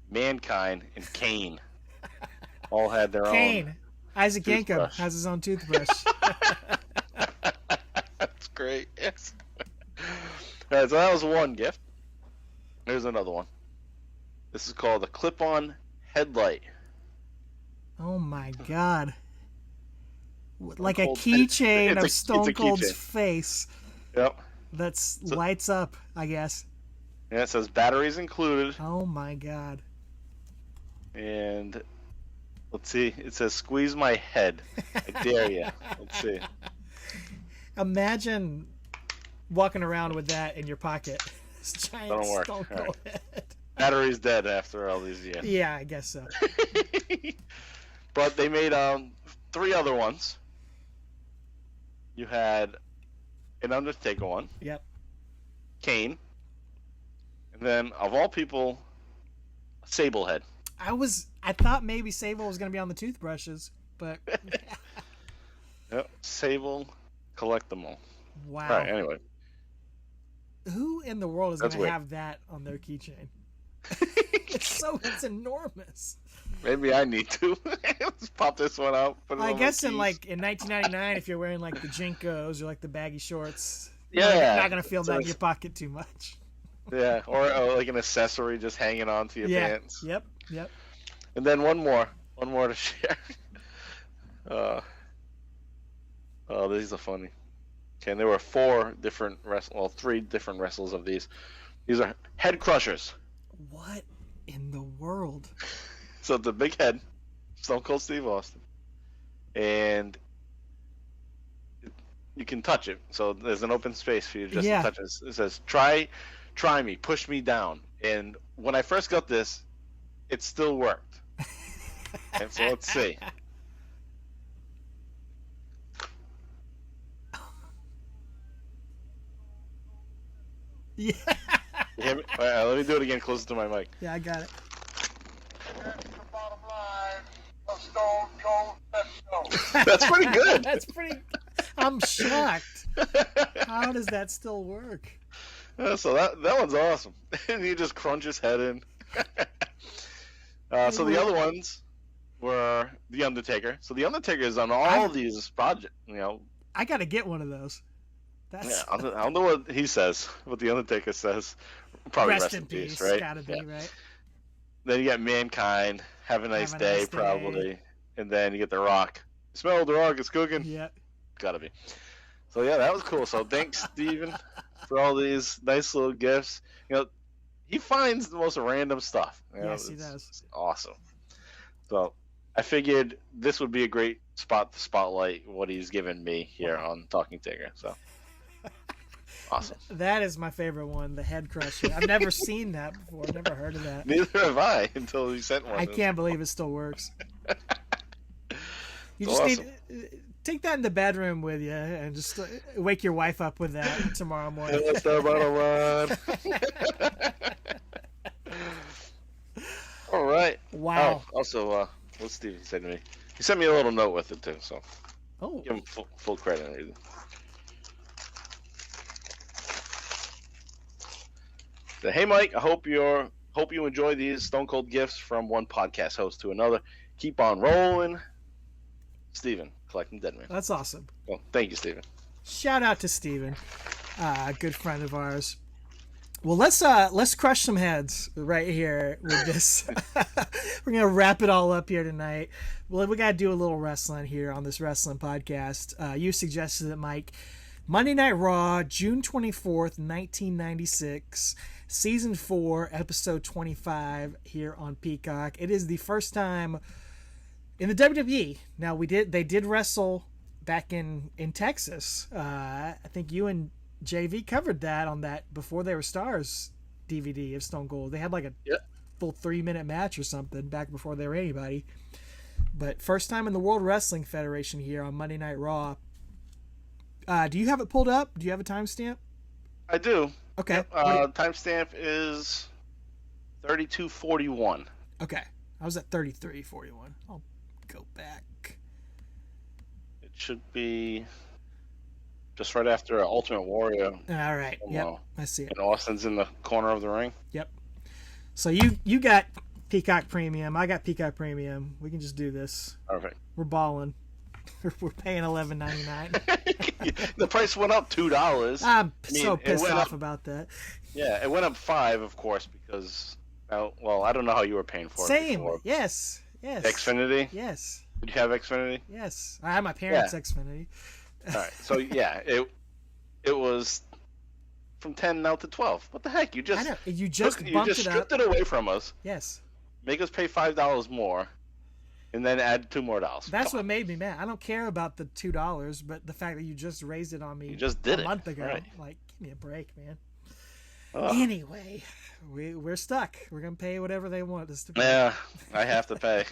Mankind. And Kane. All had their own. Isaac Yankem has his own toothbrush. That's great. Yes. All right, so that was one gift. Here's another one. This is called a clip-on headlight. Oh my God. Like a keychain of Stone Cold's face. Yep. That's lights up, I guess. Yeah, it says batteries included. Oh my God. And let's see. It says squeeze my head. I dare you. Let's see. Imagine walking around with that in your pocket. This giant Don't work. Stone Cold head. Battery's dead after all these years. Yeah, I guess so. But they made 3 other ones. You had an Undertaker one. Yep. Kane. And then, of all people, Sable head. I thought maybe Sable was going to be on the toothbrushes, but... Yep. Sable, collect them all. Wow. All right, anyway. Who in the world is going to have that on their keychain? It's enormous. Maybe I need to. Let's pop this one out. Put it I on guess my in keys. in 1999, if you're wearing like the Jinkos or like the baggy shorts, Yeah. you're not gonna feel that in your pocket too much. Yeah, or like an accessory just hanging onto your pants. Yep. And then one more to share. Oh, these are funny. Okay, and there were 3 different wrestles of these. These are head crushers. What in the world? So the big head, Stone Cold Steve Austin, and you can touch it. So there's an open space for you just to touch it. It says, try me, push me down. And when I first got this, it still worked. And so let's see. Yeah. You hear me? All right, let me do it again closer to my mic. Yeah, I got it. That's the bottom line of Stone Cold Show. That's pretty good. That's pretty. I'm shocked. How does that still work? So that one's awesome. And he just crunch his head in. So the other ones were The Undertaker. So The Undertaker is on all of these projects. I got to get one of those. That's I don't know what he says, what The Undertaker says. Probably rest in peace, right? Gotta be, right? Then you got Mankind, Have a Nice Day, probably. And then you get The Rock. Smell The Rock, it's cooking. Yeah. Gotta be. So yeah, that was cool. So thanks, Steven, for all these nice little gifts. He finds the most random stuff. Yes, he does. It's awesome. So I figured this would be a great spot to spotlight what he's given me here on Talking Taker. So awesome. That is my favorite one, the head crusher. I've never seen that before. I've never heard of that. Neither have I until you sent one. I can't believe it still works. You It's just awesome. need take that in the bedroom with you and just wake your wife up with that tomorrow morning. What's the bottom line? All right. Wow. Oh, also, what Steven said to me, he sent me a little note with it too. So give him full credit. So, hey Mike, I hope you enjoy these Stone Cold gifts from one podcast host to another. Keep on rolling, Steven, collecting dead man. That's awesome. Well, thank you, Steven. Shout out to Steven, a good friend of ours. Well, let's crush some heads right here with this. We're gonna wrap it all up here tonight. Well, we gotta do a little wrestling here on this wrestling podcast. You suggested it, Mike. Monday Night Raw, June 24th, 1996, Season 4, Episode 25 here on Peacock. It is the first time in the WWE. Now, they did wrestle back in Texas. I think you and JV covered that on that Before They Were Stars DVD of Stone Cold. They had like a full 3-minute match or something back before they were anybody. But first time in the World Wrestling Federation here on Monday Night Raw. Do you have it pulled up? Do you have a timestamp? I do. Okay. Yep. Timestamp is 32:41. Okay. I was at 33:41. I'll go back. It should be just right after Ultimate Warrior. All right. Yep. I see it. And Austin's in the corner of the ring. Yep. So you got Peacock Premium. I got Peacock Premium. We can just do this. Perfect. We're balling. We're paying $11.99. The price went up $2. I'm so pissed off about that. Yeah, it went up $5, of course, because I don't know how you were paying for it. Same. Before. Yes. Xfinity. Yes. Did you have Xfinity? Yes. I had my parents' Xfinity. All right. So yeah, it was from 10 now to 12. What the heck? You just bumped stripped it away from us. Yes. Make us pay $5 more. And then add $2 more. That's what made me mad. I don't care about the $2, but the fact that you just raised it on me a month ago. Right. Like, give me a break, man. Anyway, we're stuck. We're going to pay whatever they want us to pay. Yeah, I have to pay.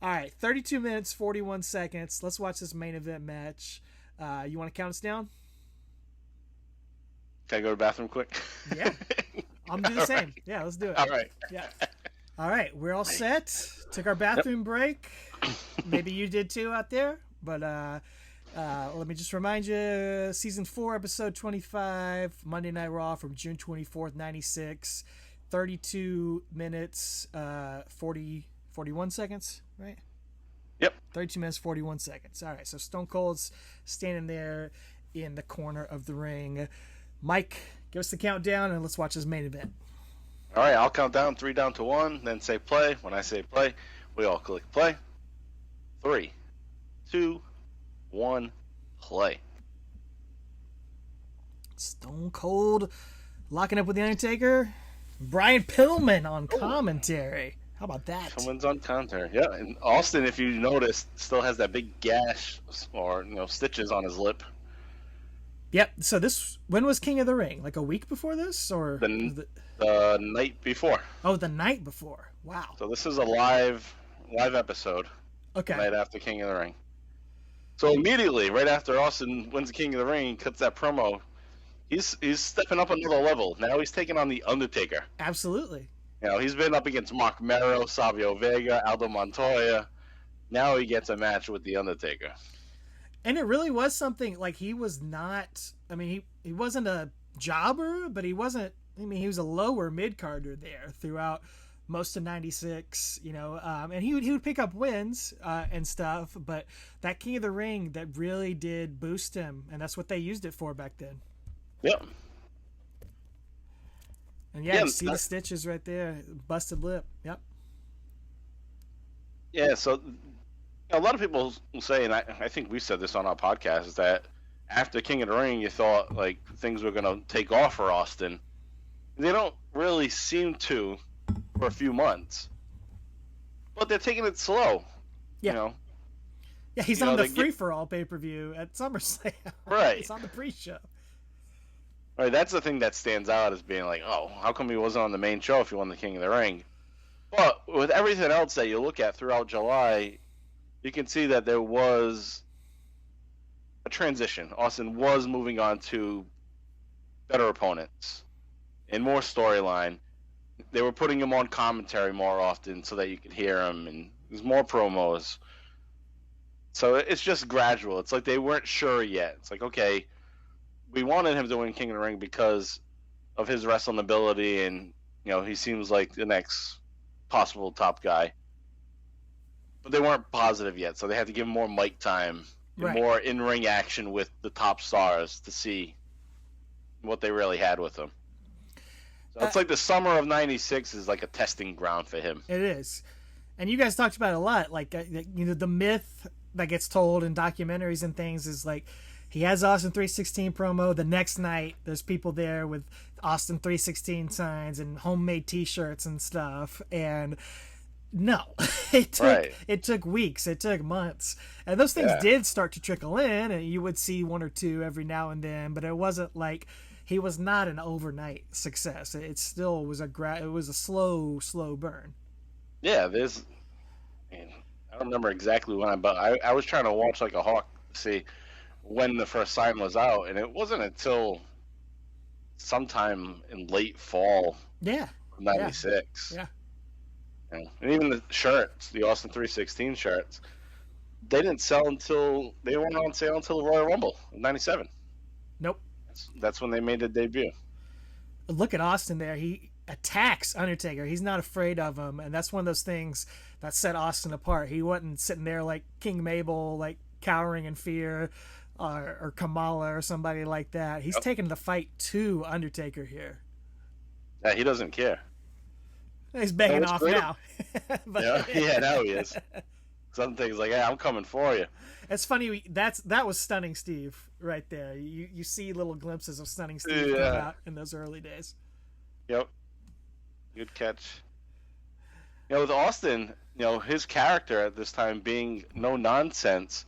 All right, 32 minutes, 41 seconds. Let's watch this main event match. You want to count us down? Can I go to the bathroom quick? Yeah. I'm going to do the same. Right. Yeah, let's do it. All right. Yeah. All right, we're all set. Took our bathroom break. Maybe you did too out there. But let me just remind you, Season 4, Episode 25, Monday Night Raw from June 24th, 96. 32 minutes, 41 seconds, right? Yep. 32 minutes, 41 seconds. All right, so Stone Cold's standing there in the corner of the ring. Mike, give us the countdown, and let's watch this main event. All right, I'll count down 3 down to 1, then say play. When I say play, we all click play. 3, 2, 1, play. Stone Cold locking up with The Undertaker. Brian Pillman on commentary. How about that? Someone's on commentary. Yeah, and Austin, if you noticed, still has that big gash or stitches on his lip. Yep. So when was King of the Ring? Like a week before this, or the night before? Oh, the night before. Wow. So this is a live episode. Okay. The night after King of the Ring. So immediately, right after Austin wins the King of the Ring, cuts that promo. He's stepping up another level. Now he's taking on the Undertaker. Absolutely. He's been up against Mark Mero, Savio Vega, Aldo Montoya. Now he gets a match with the Undertaker. And it really was something, like, he was not, I mean, he wasn't a jobber, but he wasn't, I mean, he was a lower mid-carder there throughout most of 96, and he would pick up wins and stuff, but that King of the Ring, that really did boost him, and that's what they used it for back then. Yep. And you see the stitches right there, busted lip. Yep. Yeah, so a lot of people will say, and I think we said this on our podcast, is that after King of the Ring, you thought like things were going to take off for Austin. They don't really seem to for a few months, but they're taking it slow. Yeah. Yeah, he's on the Free for All pay-per-view at SummerSlam. Right. He's on the pre-show. Right, that's the thing that stands out as being like, oh, how come he wasn't on the main show if he won the King of the Ring? But with everything else that you look at throughout July, you can see that there was a transition. Austin was moving on to better opponents and more storyline. They were putting him on commentary more often so that you could hear him, and there's more promos. So it's just gradual. It's like they weren't sure yet. It's like, okay, we wanted him to win King of the Ring because of his wrestling ability, and he seems like the next possible top guy. But they weren't positive yet, so they had to give him more mic time, and more in-ring action with the top stars to see what they really had with him. So it's like the summer of '96 is like a testing ground for him. It is, and you guys talked about it a lot. Like the myth that gets told in documentaries and things is like, he has Austin 316 promo. The next night, there's people there with Austin 316 signs and homemade T-shirts and stuff. And no, it took weeks. It took months. And those things did start to trickle in, and you would see one or two every now and then. But it wasn't like, he was not an overnight success. It still was it was a slow burn. Yeah, I don't remember exactly when, but I was trying to watch like a hawk to see when the first sign was out, and it wasn't until sometime in late fall of '96. Yeah. And even the shirts, the Austin 316 shirts, they didn't sell until they weren't on sale until the Royal Rumble in '97. Nope. That's when they made the debut. Look at Austin there. He attacks Undertaker. He's not afraid of him, and that's one of those things that set Austin apart. He wasn't sitting there like King Mabel, like cowering in fear. Or Kamala or somebody like that. He's taking the fight to Undertaker here. Yeah, he doesn't care. He's begging off now. Now he is. Some things like, "Hey, I'm coming for you." It's funny. That was Stunning Steve right there. You see little glimpses of Stunning Steve come out in those early days. Yep. Good catch. With Austin, his character at this time being no nonsense.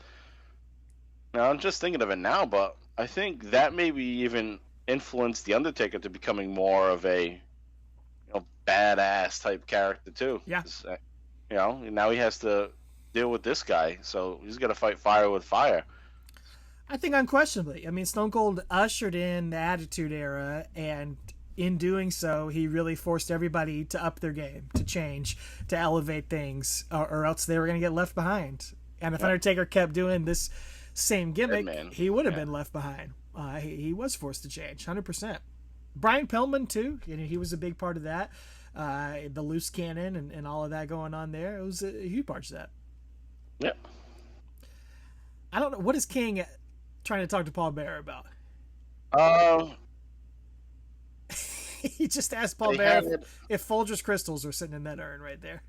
Now, I'm just thinking of it now, but I think that maybe even influenced The Undertaker to becoming more of a badass type character, too. Yeah. Now he has to deal with this guy, so he's got to fight fire with fire. I think unquestionably. I mean, Stone Cold ushered in the Attitude Era, and in doing so, he really forced everybody to up their game, to change, to elevate things, or else they were going to get left behind. And if Undertaker kept doing this same gimmick, he would have been left behind. He was forced to change, 100%. Brian Pillman too, he was a big part of that. The loose cannon and all of that going on there, it was a huge part of that. Yep. I don't know, what is King trying to talk to Paul Bearer about? He just asked Paul Bearer if Folgers crystals are sitting in that urn right there.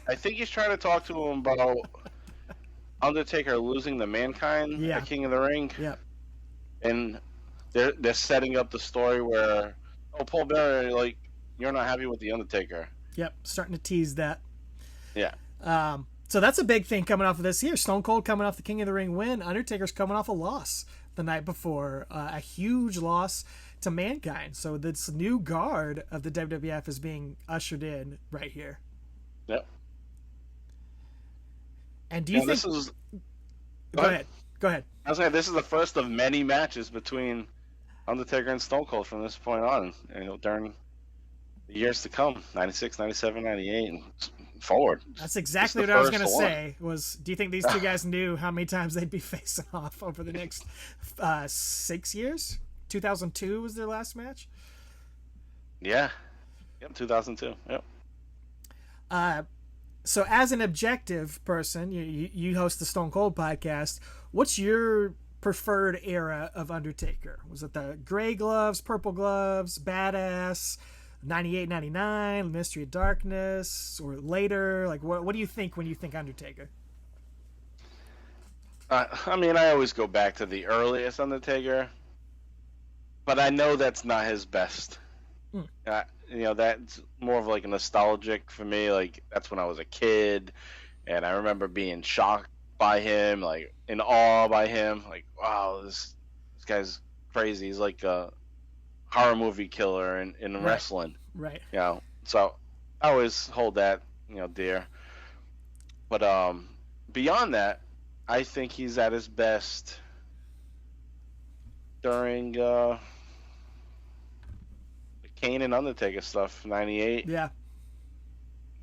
I think he's trying to talk to him about Undertaker losing to Mankind at King of the Ring. Yep. And they're setting up the story where, Paul Bearer, like, you're not happy with the Undertaker. Yep, starting to tease that. Yeah. So that's a big thing coming off of this here. Stone Cold coming off the King of the Ring win. Undertaker's coming off a loss the night before, a huge loss to Mankind. So this new guard of the WWF is being ushered in right here. Yep. And do you think this is? Go ahead. I was saying this is the first of many matches between Undertaker and Stone Cold from this point on. During the years to come, 96, 97, 98, and forward. That's exactly what I was going to say. Do you think these two guys knew how many times they'd be facing off over the next 6 years? 2002 was their last match? Yeah. Yep, 2002. Yep. So as an objective person, you host the Stone Cold podcast. What's your preferred era of Undertaker? Was it the gray gloves, purple gloves, badass, 98, 99, Ministry of Darkness, or later? Like, what do you think when you think Undertaker? I mean, I always go back to the earliest Undertaker, but I know that's not his best. That's more of like a nostalgic for me. Like, that's when I was a kid, and I remember being shocked by him, like in awe by him. Like, wow, this guy's crazy. He's like a horror movie killer in wrestling. Right. So I always hold that, dear. But beyond that, I think he's at his best during the Kane and Undertaker stuff, 98. Yeah.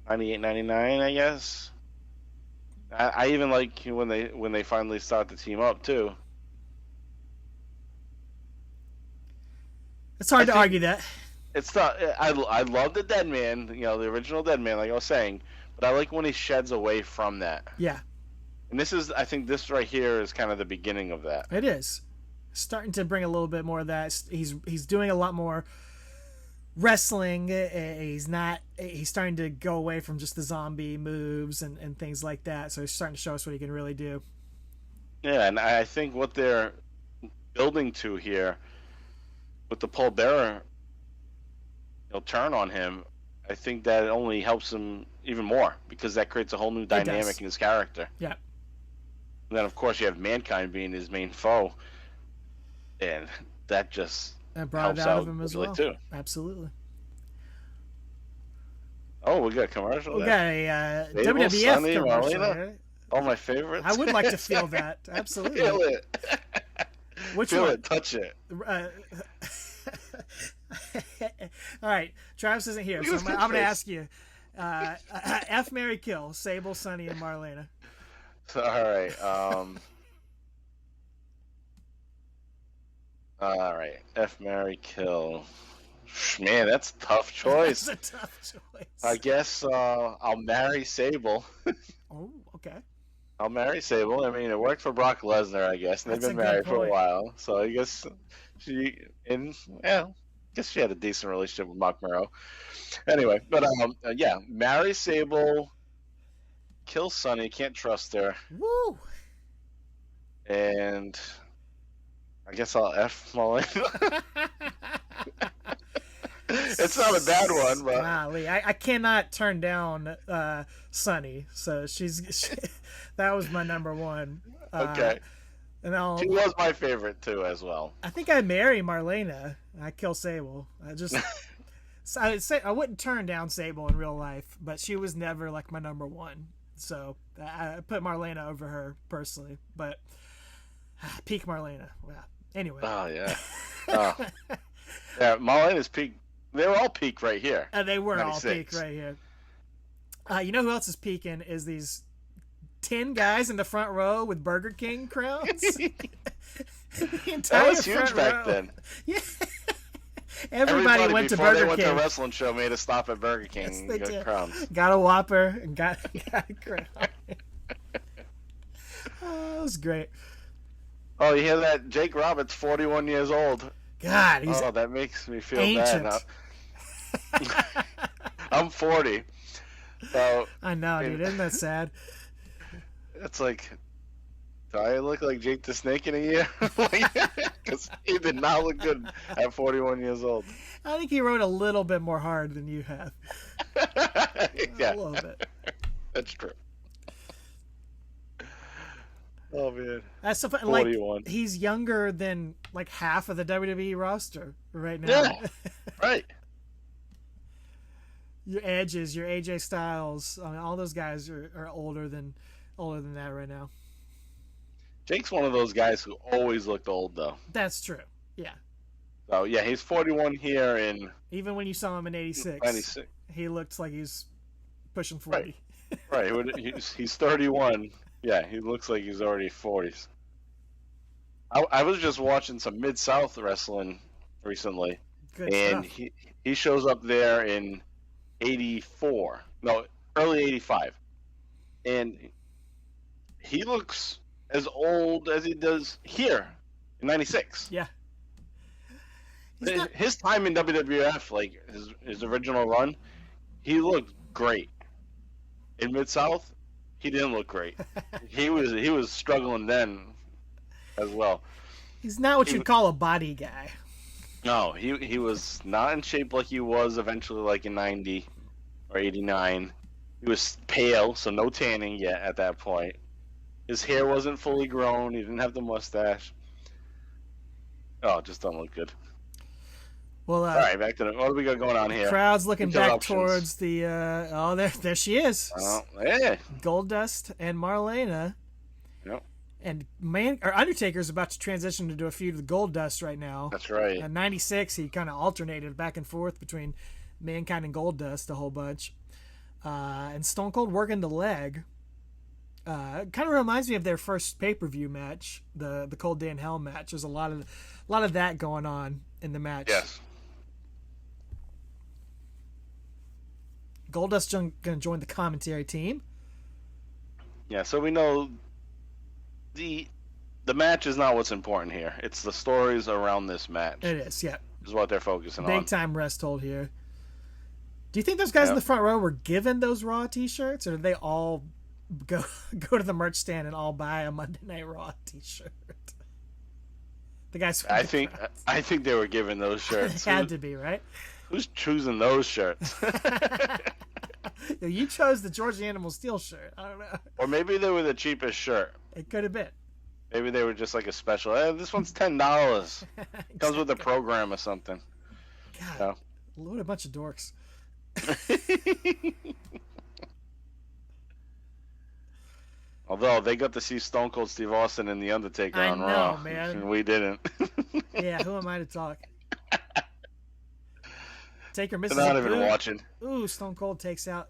98, 99, I guess. I even like when they finally start to team up too. It's hard to argue that. It's not. I love the Dead Man, the original Dead Man, like I was saying, but I like when he sheds away from that. Yeah. And I think this right here is kind of the beginning of that. It is starting to bring a little bit more of that. He's doing a lot more wrestling. He's starting to go away from just the zombie moves and things like that. So he's starting to show us what he can really do. Yeah, and I think what they're building to here with the Paul Bearer turn on him, I think that only helps him even more because that creates a whole new dynamic in his character. Yeah. And then, of course, you have Mankind being his main foe, and that just brought it out of him as well. Too. Absolutely. Oh, we got a commercial. We got a WWF commercial. Right? All my favorites. I would like to feel that. Absolutely. Feel it. Feel it. Touch it. All right, Travis isn't here, so I'm going to ask you. F, Marry, Kill, Sable, Sunny, and Marlena. All right. All right. F, Marry, Kill. Man, that's a tough choice. That's a tough choice. I guess I'll marry Sable. Oh, okay. I'll marry Sable. I mean, it worked for Brock Lesnar, I guess. And they've been married for a while, so I guess she had a decent relationship with Mark Mero. Anyway, but marry Sable, kill Sunny. Can't trust her. Woo! And I guess I'll F Marlena. It's not a bad one, but golly, I cannot turn down Sunny. So that was my number one. Okay. And she was my favorite too, as well. I think I marry Marlena. I kill Sable. I wouldn't turn down Sable in real life, but she was never like my number one. So I put Marlena over her personally. But peak Marlena. Wow. Anyway. Oh yeah. Yeah. Marlena's peak. They were all peak right here. They were 96. All peak right here. You know who else is peaking is these 10 guys in the front row with Burger King crowns. That was huge back then. Yeah. Everybody went to Burger King. Before they went to a wrestling show, made a stop at Burger King and got crowns. Got a Whopper and got a crown. Oh, that was great. Oh, you hear that? Jake Roberts, 41 years old. God, he's that makes me feel ancient. Bad. I'm 40. So I know, dude. Isn't that sad? It's like Do I look like Jake the Snake in a year? Because he did not look good at 41 years old. I think he rode a little bit more hard than you have. Yeah. A little bit. That's true. Oh, man. That's so fun. 41. Like, he's younger than like half of the WWE roster right now. Yeah, right. Your Edges, your AJ Styles, I mean, all those guys are older than that right now. Jake's one of those guys who always looked old, though. That's true. Yeah. So, yeah, he's 41 here in... Even when you saw him in 86, 96. he looked like he's pushing 40. Right. He's 31. Yeah, he looks like he's already 40s. I was just watching some Mid-South wrestling recently, Good and stuff. he shows up there in 84. No, early 85. And he looks as old as he does here in 96. Yeah. His time in WWF, like his original run, he looked great. In Mid-South, he didn't look great. he was struggling then as well. He's not what you'd call a body guy. No, he was not in shape like he was eventually, like in 90 or 89. He was pale, so no tanning yet at that point. His hair wasn't fully grown. He didn't have the mustache. Oh, it just don't look good. Well, all right, back to what do we got going on here? Crowd's looking Future back options. towards the. Oh, there she is. Yeah. Goldust and Marlena. Yep. And Undertaker's about to transition into a feud with Goldust right now. That's right. In 96, he kind of alternated back and forth between Mankind and Goldust a whole bunch. And Stone Cold working the leg. Kind of reminds me of their first pay-per-view match, the Cold Day in Hell match. There's a lot of that going on in the match. Yes. Goldust going to join the commentary team. Yeah, so we know the match is not what's important here. It's the stories around this match. It is, yeah. Is what they're focusing on. Big time rest hold here. Do you think those guys in the front row were given those Raw t-shirts, or did they all go to the merch stand and all buy a Monday Night Raw t-shirt? The guys. I think they were given those shirts. It had to be, right? Who's choosing those shirts? You chose the George Animal Steel shirt. I don't know. Or maybe they were the cheapest shirt. It could have been. Maybe they were just like a special. Hey, this one's $10. Exactly. Comes with a program or something. God, what a bunch of dorks. Although they got to see Stone Cold Steve Austin and The Undertaker on Raw, man. And we didn't. Yeah, who am I to talk? Taker misses. They're not even watching. Ooh, Stone Cold takes out.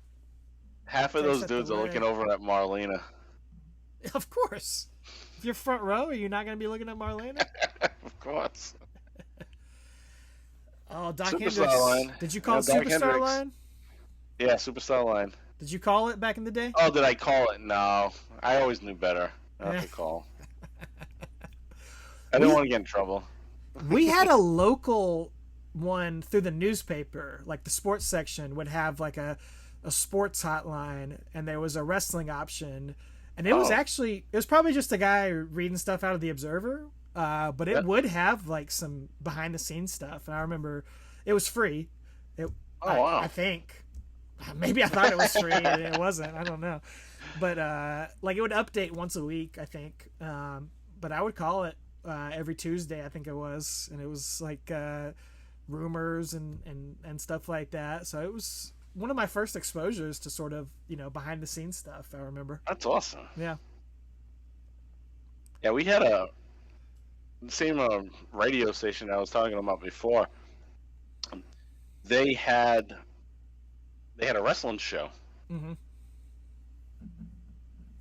Half of those dudes are looking over at Marlena. Of course. If you're front row, are you not going to be looking at Marlena? Of course. Oh, Doc Superstar Hendricks. line. Did you call it Doc Superstar Hendricks. line? Yeah, Superstar line. Did you call it back in the day? Oh, did I call it? No. I always knew better not to call. I didn't want to get in trouble. We had a local one through the newspaper. Like the sports section would have like a sports hotline, and there was a wrestling option. And it was probably just a guy reading stuff out of the Observer. But it would have like some behind the scenes stuff. And I remember it was free. Wow. I think. Maybe I thought it was free and it wasn't. I don't know. But like it would update once a week, I think. But I would call it every Tuesday, I think it was. And it was like rumors and stuff like that. So it was one of my first exposures to sort of, behind the scenes stuff, I remember. That's awesome. Yeah. Yeah, we had the same radio station I was talking about before. They had a wrestling show. Mm-hmm.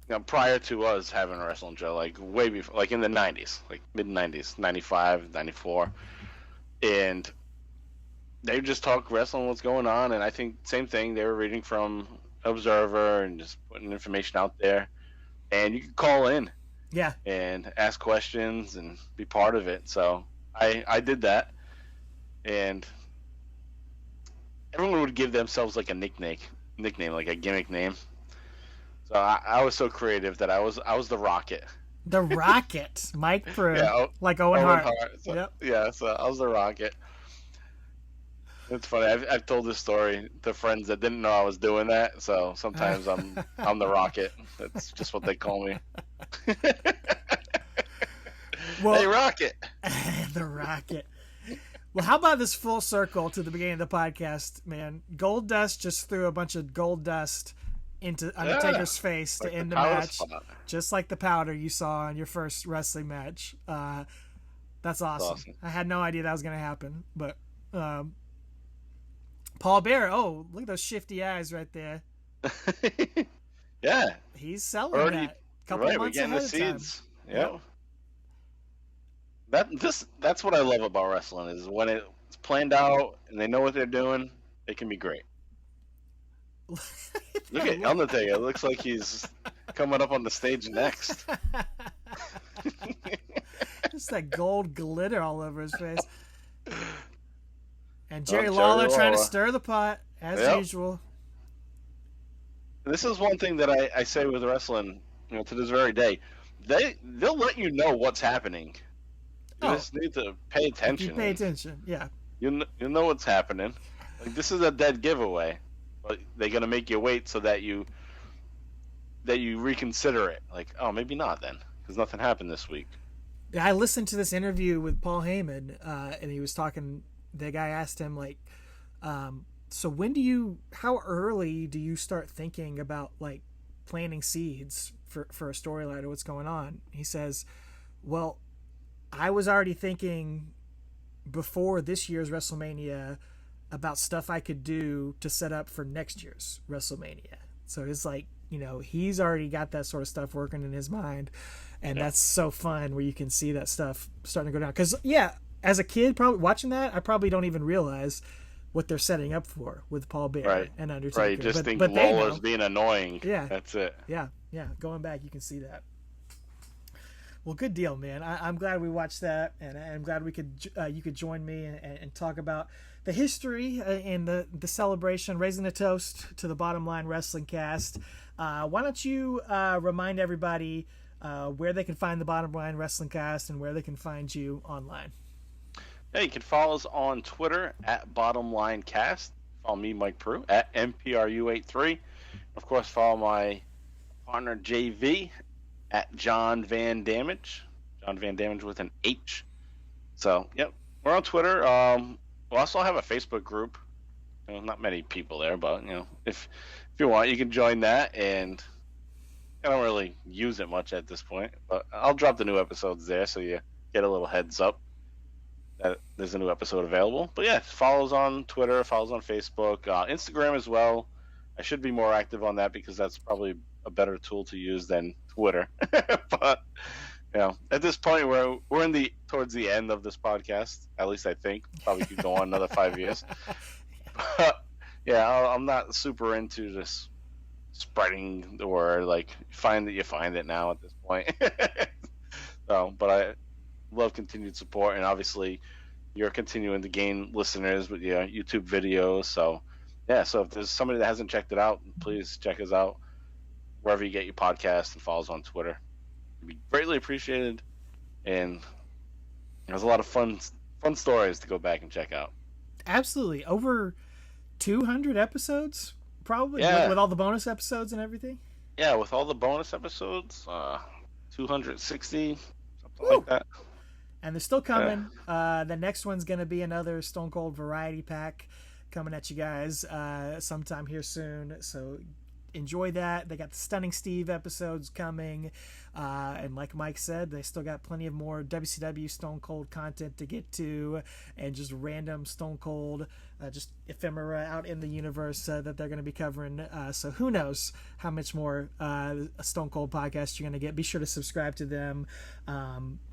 Now, prior to us having a wrestling show, like way before, like in the 90s, like mid-90s, 95, 94. And they would just talk wrestling, what's going on. And I think same thing, they were reading from Observer and just putting information out there. And you could call in. Yeah. And ask questions and be part of it. So I did that. And everyone would give themselves like a nickname, like a gimmick name. So I was so creative that I was the Rocket. The Rocket, Mike Proulx, Yeah, like Owen Owen Hart. Hart. So, Yep. yeah, so I was the Rocket. It's funny. I've told this story to friends that didn't know I was doing that. So sometimes I'm the Rocket. That's just what they call me. Well, hey, Rocket. the Rocket. Well, how about this full circle to the beginning of the podcast, man? Gold Dust just threw a bunch of gold dust into Undertaker's face to Like end the powder match, spot. just like the powder you saw in your first wrestling match. That's awesome. I had no idea that was going to happen, but Paul Bearer, oh, look at those shifty eyes right there. Yeah. He's selling Already, that. Couple right, months we're getting ahead the of time. seeds. Yeah. That's what I love about wrestling is when it's planned out and they know what they're doing, it can be great. Look at Undertaker. It looks like he's coming up on the stage next. Just that gold glitter all over his face. And Jerry Lawler trying to stir the pot, as usual. This is one thing that I say with wrestling, to this very day. They'll let you know what's happening. You just need to pay attention. If you pay attention, yeah. You know what's happening. Like, this is a dead giveaway. But they're going to make you wait so that you reconsider it. Like, oh, maybe not then, because nothing happened this week. Yeah, I listened to this interview with Paul Heyman, and he was talking. The guy asked him, like, so how early do you start thinking about, like, planting seeds for a storyline or what's going on? He says, well, I was already thinking before this year's WrestleMania about stuff I could do to set up for next year's WrestleMania. So it's like, he's already got that sort of stuff working in his mind. And that's so fun where you can see that stuff starting to go down. Because, as a kid, probably watching that, I probably don't even realize what they're setting up for with Paul Bearer and Undertaker. Right, just think Lawler's being annoying. Yeah. That's it. Yeah. Going back, you can see that. Well, good deal, man. I'm glad we watched that, and I'm glad you could join me and talk about the history and the celebration, raising a toast to the Bottom Line Wrestling Cast. Why don't you remind everybody where they can find the Bottom Line Wrestling Cast and where they can find you online? Yeah, you can follow us on Twitter at Bottom Line Cast. Follow me, Mike Proulx, at MPRU83. Of course, follow my partner JV at John Van Damage. John Van Damage with an H. So, yep, we're on Twitter. We also have a Facebook group. Not many people there, but if you want, you can join that. And I don't really use it much at this point, but I'll drop the new episodes there, so you get a little heads up that there's a new episode available. But yeah, follow us on Twitter, follow us on Facebook, Instagram as well. I should be more active on that because that's probably a better tool to use than Twitter. But at this point we're towards the end of this podcast. At least I think. Probably could go on another 5 years. But I'm not super into this spreading the word. Like, find it now at this point. So, but I love continued support, and obviously you're continuing to gain listeners with your YouTube videos. So so if there's somebody that hasn't checked it out, please check us out wherever you get your podcast and follow us on Twitter. It'd be greatly appreciated, and there's a lot of fun stories to go back and check out. Absolutely. Over 200 episodes, probably, with all the bonus episodes and everything. Yeah, with all the bonus episodes, 260, something like that. And they're still coming. The next one's going to be another Stone Cold Variety Pack coming at you guys sometime here soon. So enjoy that. They got the Stunning Steve episodes coming. And like Mike said, they still got plenty of more WCW Stone Cold content to get to, and just random Stone Cold, just ephemera out in the universe that they're going to be covering. So who knows how much more Stone Cold podcast you're going to get. Be sure to subscribe to them.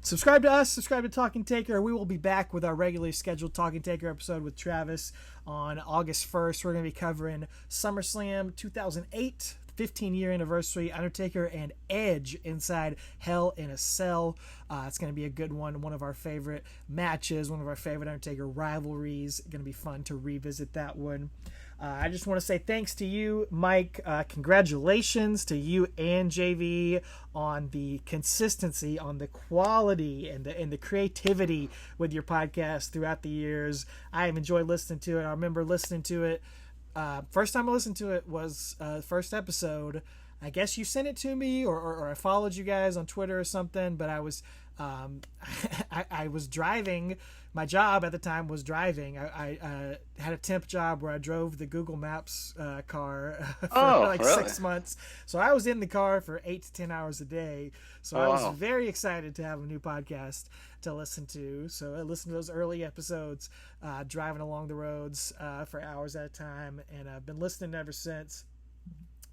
Subscribe to us. Subscribe to Talking Taker. We will be back with our regularly scheduled Talking Taker episode with Travis on August 1st. We're going to be covering SummerSlam 2008. 15-year anniversary, Undertaker and Edge inside Hell in a Cell. It's going to be a good one of our favorite matches, one of our favorite Undertaker rivalries. Going to be fun to revisit that one. I just want to say thanks to you, Mike. Congratulations to you and JV on the consistency, on the quality, and the creativity with your podcast throughout the years. I have enjoyed listening to it. I remember listening to it. First time I listened to it was first episode. I guess you sent it to me, or I followed you guys on Twitter or something. But I was I was driving. My job at the time was driving. I had a temp job where I drove the Google Maps car for really? 6 months. So I was in the car for 8 to 10 hours a day. So I was very excited to have a new podcast to listen to. So I listened to those early episodes, driving along the roads for hours at a time, and I've been listening ever since.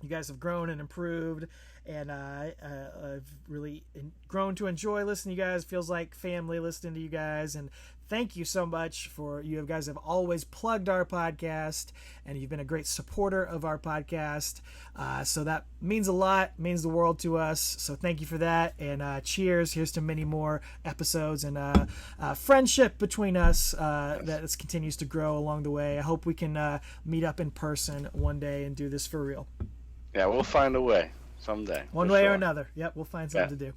You guys have grown and improved, and I've really grown to enjoy listening to you guys. It feels like family listening to you guys, and thank you so much for you guys have always plugged our podcast, and you've been a great supporter of our podcast. So that means a lot, means the world to us. So thank you for that, and cheers. Here's to many more episodes and friendship between us that continues to grow along the way. I hope we can meet up in person one day and do this for real. Yeah, we'll find a way someday. One way or another. Yep, we'll find something to do.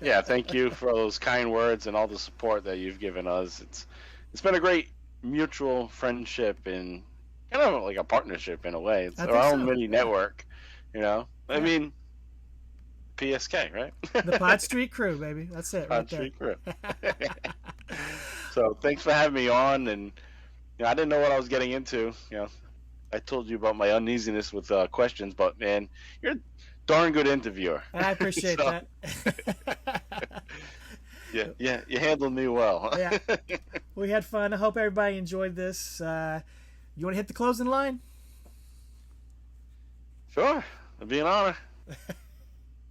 Yeah, thank you for those kind words and all the support that you've given us. It's been a great mutual friendship and kind of like a partnership in a way. It's our own mini network, you know. Yeah. I mean, P.S.K, right? The Pod Street Krew, baby. That's it. Pod Street Krew. So thanks for having me on, and I didn't know what I was getting into. I told you about my uneasiness with questions, but man, you're a darn good interviewer. I appreciate that. Yeah, you handled me well. Yeah, we had fun. I hope everybody enjoyed this. You want to hit the closing line? Sure, it'd be an honor.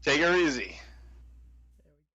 Take her easy.